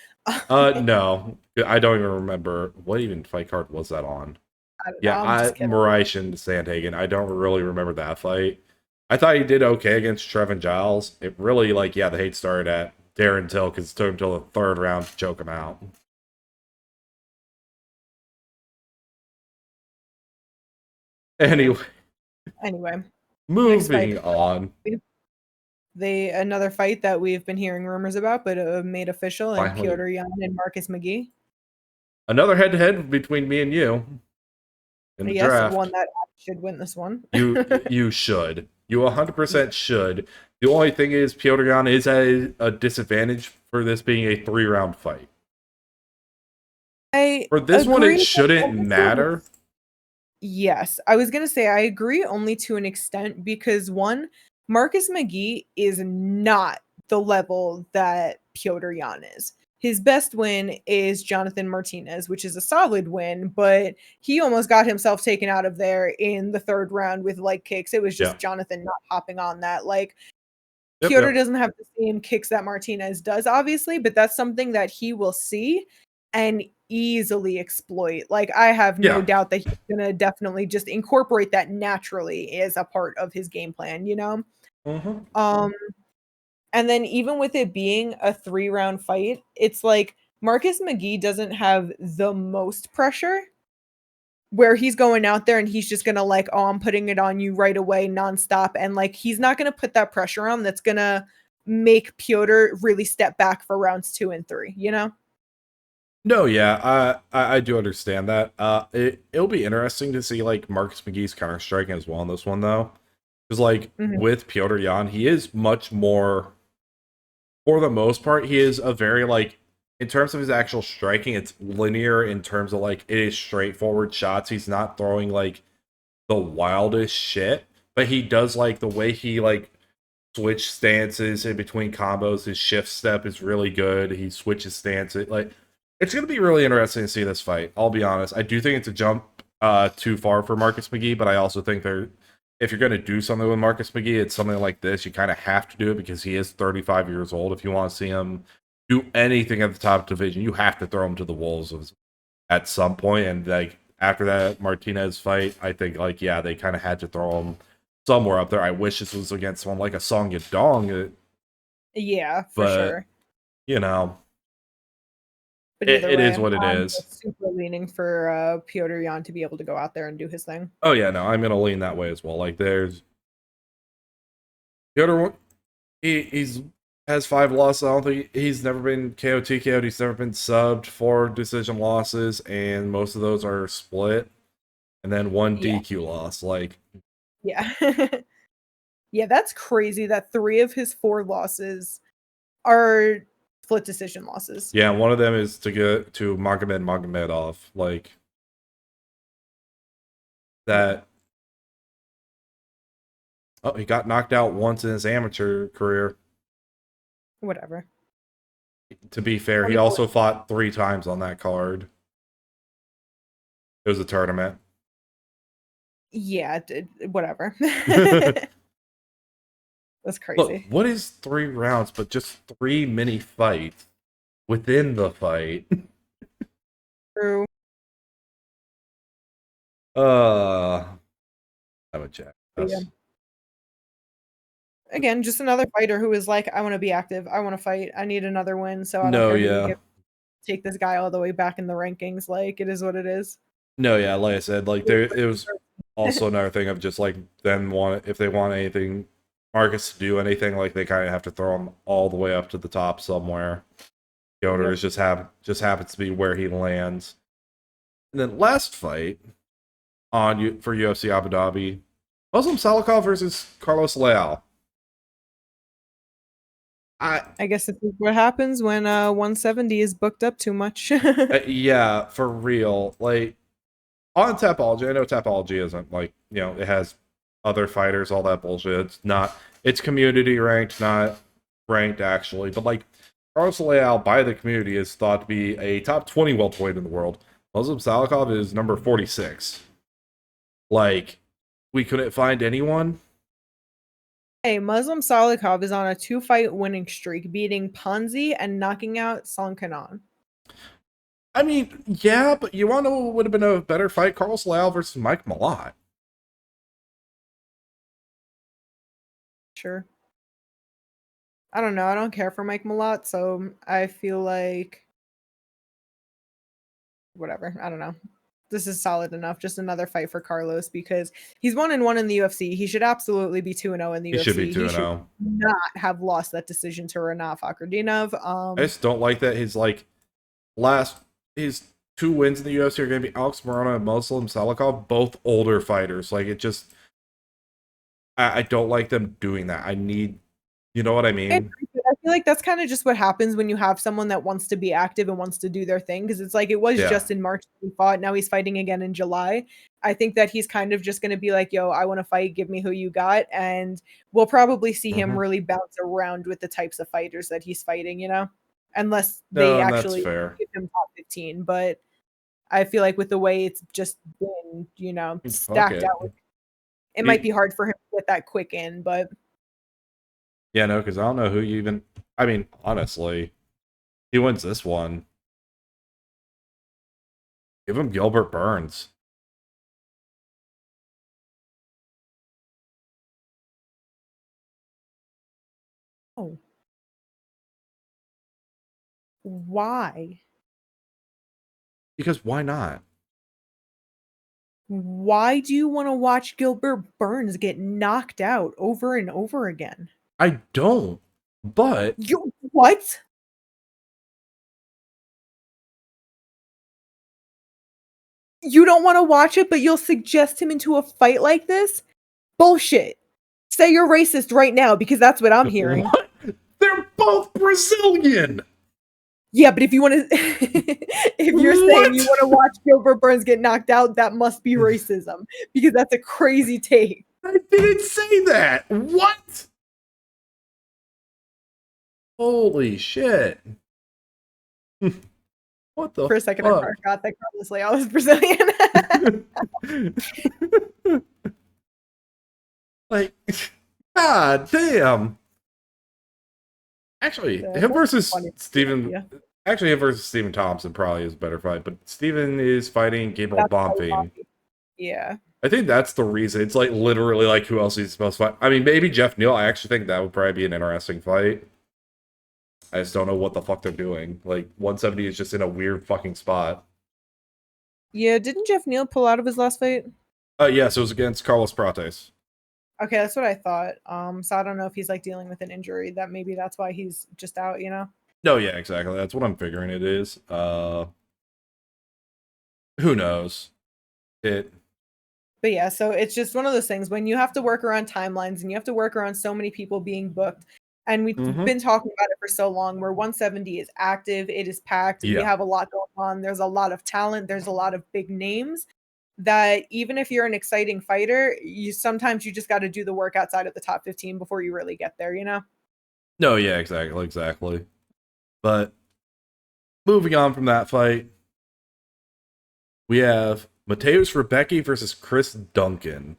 No. I don't even remember. What even fight card was that on? Moraes and Sandhagen. I don't really remember that fight. I thought he did okay against Trevin Giles. It really, like, the hate started at Darren Till because it took him till the 3rd round to choke him out. Anyway. Moving on. Another fight that we've been hearing rumors about, but made official, and Petr Yan and Marcus McGee. Another head-to-head between me and you. In the draft. One that should win this one. You should. You 100% should. The only thing is, Petr Yan is a disadvantage for this being a 3-round fight. For this one, it shouldn't matter. Yes. I was going to say, I agree only to an extent because, one, Marcus McGee is not the level that Petr Yan is. His best win is Jonathan Martinez, which is a solid win, but he almost got himself taken out of there in the 3rd round with leg kicks. It was just Jonathan not hopping on that. Like, Petr doesn't have the same kicks that Martinez does, obviously, but that's something that he will see and easily exploit. Like, I have no doubt that he's going to definitely just incorporate that naturally as a part of his game plan, you know? Mm-hmm. And then even with it being a 3-round fight, it's like Marcus McGee doesn't have the most pressure where he's going out there and he's just going to like, oh, I'm putting it on you right away, nonstop. And like, he's not going to put that pressure on that's going to make Petr really step back for rounds 2 and 3, you know? No, yeah, I do understand that. It'll be interesting to see like Marcus McGee's counter striking as well in this one though. Because like with Petr Yan, he is much more, for the most part, he is a very like, in terms of his actual striking, it's linear in terms of like, it is straightforward shots. He's not throwing like the wildest shit, but he does like the way he like switch stances in between combos. His shift step is really good. He switches stances. Like, it's going to be really interesting to see this fight. I'll be honest. I do think it's a jump too far for Marcus McGee, but I also think if you're going to do something with Marcus McGee, it's something like this. You kind of have to do it because he is 35 years old. If you want to see him do anything at the top division, you have to throw him to the wolves at some point. And like after that Martinez fight, I think like, yeah, they kind of had to throw him somewhere up there. I wish this was against someone like a Song Yadong. Yeah, for sure. You know, but it is what it is. Super leaning for Petr Yan to be able to go out there and do his thing. Oh yeah, no, I'm gonna lean that way as well. Like there's Petr, he's has 5 losses. I don't think he's never been KO TKO'd. He's never been subbed, 4 decision losses, and most of those are split. And then 1 DQ loss. Like, yeah, yeah, that's crazy. That 3 of his 4 losses are split decision losses. Yeah, one of them is to get to Magomedov. Like that. Oh, he got knocked out once in his amateur career. Whatever. To be fair, he also fought 3 times on that card. It was a tournament. Yeah, whatever. That's crazy. Look, what is 3 rounds but just 3 mini fights within the fight? True. I would check. Yeah. Again, just another fighter who is like, I want to be active. I want to fight. I need another win. So I don't care who you get. Take this guy all the way back in the rankings. Like, it is what it is. No, yeah, like I said, like it was also another thing of just like them if they want anything, Marcus to do anything, like they kind of have to throw him all the way up to the top somewhere. Yoder is just happens to be where he lands. And then last fight for UFC Abu Dhabi, Muslim Salikov versus Carlos Leal. I guess this is what happens when 170 is booked up too much. Yeah, for real. Like on Tapology, I know Tapology isn't like, it has other fighters, all that bullshit. It's community ranked, not ranked actually. But like Carlos Leal by the community is thought to be a top 20 welterweight in the world. Muslim Salikov is number 46. Like, we couldn't find anyone. Hey, Muslim Salikov is on a 2-fight winning streak, beating Ponzi and knocking out Sankanon. I mean, yeah, but you want to know what would have been a better fight? Carlos Leal versus Mike Malott. Sure. I don't know. I don't care for Mike Malott, so I feel like whatever. I don't know. This is solid enough. Just another fight for Carlos because he's 1-1 in the UFC. He should absolutely be 2-0 in the UFC. He should be 2-0. He should not have lost that decision to Renat Fakhretdinov. I just don't like that his his 2 wins in the UFC are going to be Alex Morono and Muslim Salikov, both older fighters. Like, it just, I don't like them doing that. You know what I mean? I feel like that's kind of just what happens when you have someone that wants to be active and wants to do their thing. Because it's like it was just in March that he fought. Now he's fighting again in July. I think that he's kind of just going to be like, yo, I want to fight. Give me who you got. And we'll probably see him really bounce around with the types of fighters that he's fighting, unless they actually give him top 15. But I feel like with the way it's just been, stacked out, it might be hard for him to get that quick in, but. Yeah, no, because I don't know who you even. I mean, honestly, he wins this one. Give him Gilbert Burns. Oh. Why? Because why not? Why do you want to watch Gilbert Burns get knocked out over and over again? I don't, but... What? You don't want to watch it, but you'll suggest him into a fight like this? Bullshit. Say you're racist right now, because that's what I'm hearing. What? They're both Brazilian! Yeah, but if you want to... if you're saying you want to watch Gilbert Burns get knocked out, that must be racism, because that's a crazy take. I didn't say that! What? Holy shit. What the For a second, I forgot that Carlos Leal was Brazilian. Like, god damn. Actually, him versus Steven... Actually, him versus Stephen Thompson probably is a better fight, but Steven is fighting Gabriel Bonfim. Yeah. I think that's the reason. It's like literally like who else he's supposed to fight. I mean, maybe Jeff Neal. I actually think that would probably be an interesting fight. I just don't know what the fuck they're doing. Like, 170 is just in a weird fucking spot. Yeah, didn't Jeff Neal pull out of his last fight? Yes, it was against Carlos Prates. Okay, that's what I thought. So I don't know if he's like dealing with an injury. Maybe that's why he's just out, No, yeah, exactly. That's what I'm figuring it is. Who knows? But yeah, so it's just one of those things when you have to work around timelines and you have to work around so many people being booked. And we've been talking about it for so long where 170 is active, it is packed, we have a lot going on. There's a lot of talent, there's a lot of big names that even if you're an exciting fighter, sometimes you just got to do the work outside of the top 15 before you really get there, No, yeah, exactly. But moving on from that fight, we have Mateusz Rebecki versus Chris Duncan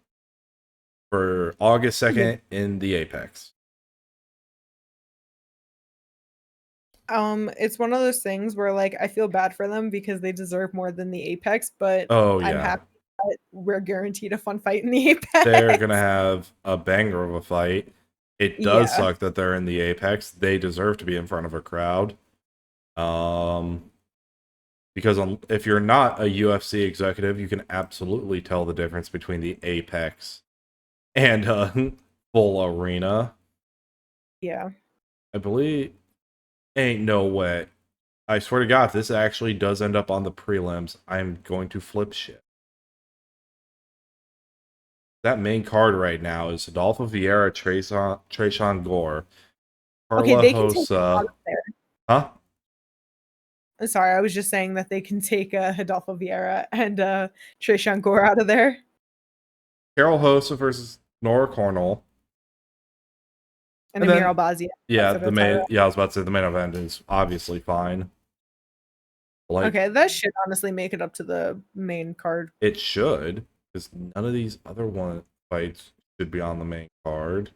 for August 2nd in the Apex. It's one of those things where like I feel bad for them because they deserve more than the Apex, but I'm happy that we're guaranteed a fun fight in the Apex. They're gonna have a banger of a fight. It does suck that they're in the Apex. They deserve to be in front of a crowd. Because if you're not a UFC executive, you can absolutely tell the difference between the Apex and full arena. Yeah. I believe ain't no way. I swear to God, if this actually does end up on the prelims, I'm going to flip shit. That main card right now is Adolfo Vieira, Tresean Gore, Carla they can take Hossa. Huh? Sorry, I was just saying that they can take Adolfo Vieira and Tresean Gore out of there. Carol Hossa versus Nora Cornell. And Amir Albazi. Yeah, I was about to say the main event is obviously fine. Like, okay, that should honestly make it up to the main card. It should, because none of these other fights should be on the main card.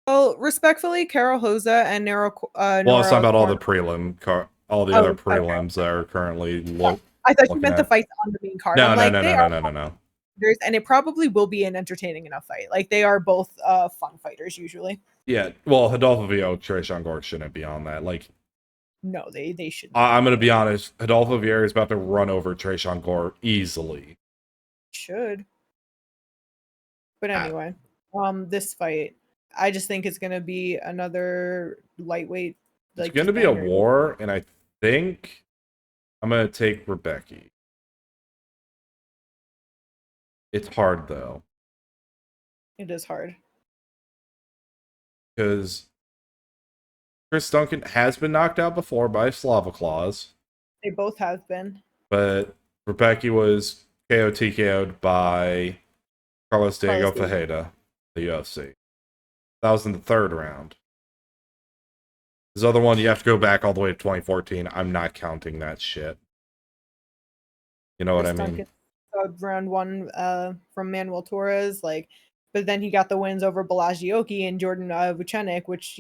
Well, respectfully, Carol Hossa and Nora. Well, it's talking about all the all the other prelims that are currently. I thought you meant the fights on the main card. No. And it probably will be an entertaining enough fight. Like they are both fun fighters usually. Yeah, well, Adolfo Vieira, Tresean Gore shouldn't be on that. Like, no, they should. I'm gonna be honest. Adolfo Vieira is about to run over Tresean Gore easily. Should. But anyway, this fight, I just think it's gonna be another lightweight. It's gonna be a war, and I think I'm gonna take Rebecki. It's hard though. It is hard. Because Chris Duncan has been knocked out before by Slava Claus. They both have been. But Rebecki was KO TKO'd by Carlos Diego Ferreira, the UFC. That was in the third round. This other one, you have to go back all the way to 2014. I'm not counting that shit. You know what I mean? Round one from Manuel Torres, but then he got the wins over Balazioki and Jordan Vucenic, which,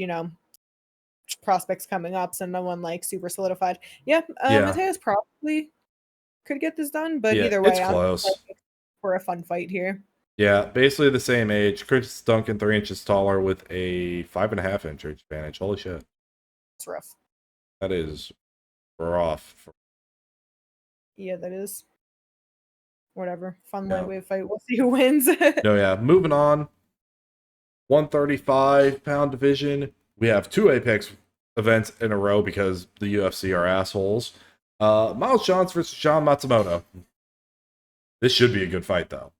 prospects coming up, so no one super solidified. Mateus probably could get this done, but either way, it's close. For a fun fight here. Yeah, basically the same age. Chris Duncan 3 inches taller with a 5.5 inch advantage. Holy shit. It's rough. That is rough. Yeah, that is. Whatever. Fun lightweight fight. We'll see who wins. Moving on. 135-pound division. We have 2 Apex events in a row because the UFC are assholes. Miles Johns versus John Matsumoto. This should be a good fight, though.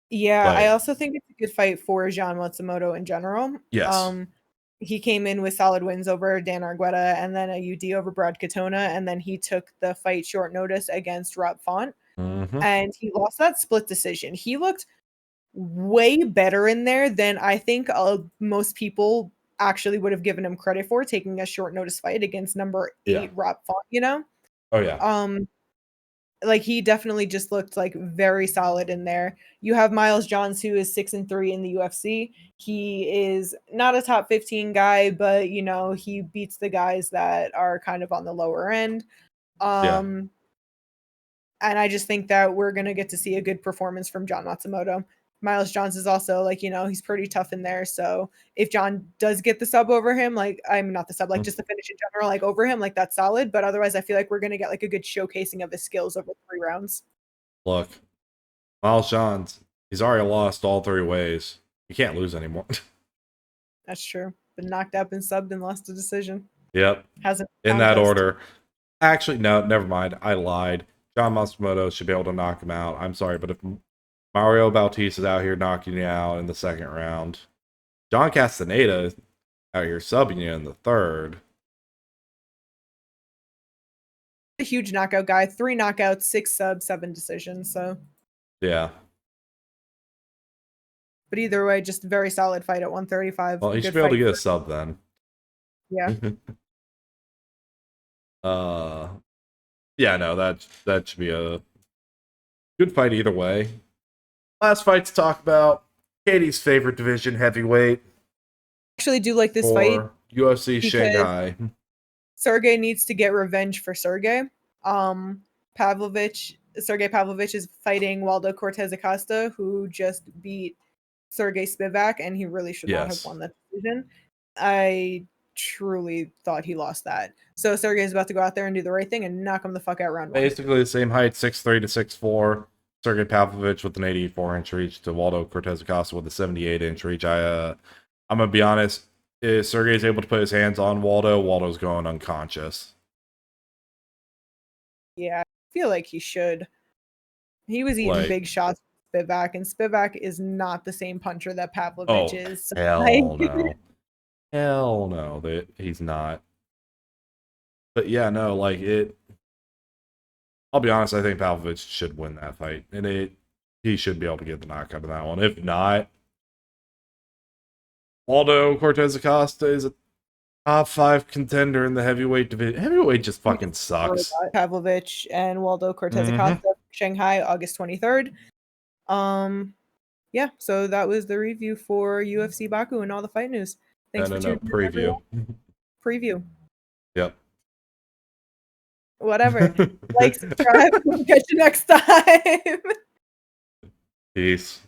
Yeah, I also think it's a good fight for John Matsumoto in general. Yes. He came in with solid wins over Dan Argueta and then a UD over Brad Katona, and then he took the fight short notice against Rob Font. Mm-hmm. And he lost that split decision. He looked way better in there than I think most people actually would have given him credit for, taking a short notice fight against number 8 Rob Font, Oh yeah. He definitely just looked very solid in there. You have Miles Johns, who is 6-3 in the UFC. He is not a top 15 guy, but he beats the guys that are kind of on the lower end. And I just think that we're going to get to see a good performance from John Matsumoto. Miles Johns is also he's pretty tough in there. So if John does get the sub over him, I'm not the sub, just the finish in general, over him, that's solid. But otherwise, I feel like we're going to get a good showcasing of his skills over 3 rounds. Look, Miles Johns, he's already lost all 3 ways. He can't lose anymore. That's true. Been knocked out, been subbed, and lost a decision. Yep. Hasn't in that order. Actually, no, never mind. I lied. John Matsumoto should be able to knock him out. I'm sorry, but if Mario Bautista is out here knocking you out in the 2nd round, John Castaneda is out here subbing you in the 3rd. A huge knockout guy. 3 knockouts, 6 subs, 7 decisions. So yeah. But either way, just a very solid fight at 135. Well, he should be able to get a sub then. Yeah. Yeah, no, that should be a Good fight either way. Last fight to talk about. Katie's favorite division, heavyweight. Actually do like this fight. UFC Shanghai. Sergey needs to get revenge for Sergey. Sergey Pavlovich is fighting Waldo Cortez Acosta, who just beat Sergey Spivak, and he really should not have won that decision. I truly thought he lost that. So Sergey is about to go out there and do the right thing and knock him the fuck out round one. Basically the same height, 6'3" to 6'4". Sergey Pavlovich with an 84-inch reach to Waldo Cortez Acosta with a 78-inch reach. I'm gonna be honest. If Sergey's able to put his hands on Waldo, Waldo's going unconscious. Yeah, I feel like he should. He was eating big shots with Spivak, and Spivak is not the same puncher that Pavlovich is. So hell no. Hell no, he's not. But yeah, no, like it. I'll be honest, I think Pavlovich should win that fight, and he should be able to get the knockout in that one. If not, Waldo Cortez Acosta is a top 5 contender in the heavyweight division. Heavyweight just fucking sucks. Pavlovich and Waldo Cortez Acosta, Shanghai, August 23rd. Yeah, so that was the review for UFC Baku and all the fight news. Thanks for tuning in. Preview. Preview. Yep. Whatever. Like, subscribe. We'll catch you next time. Peace.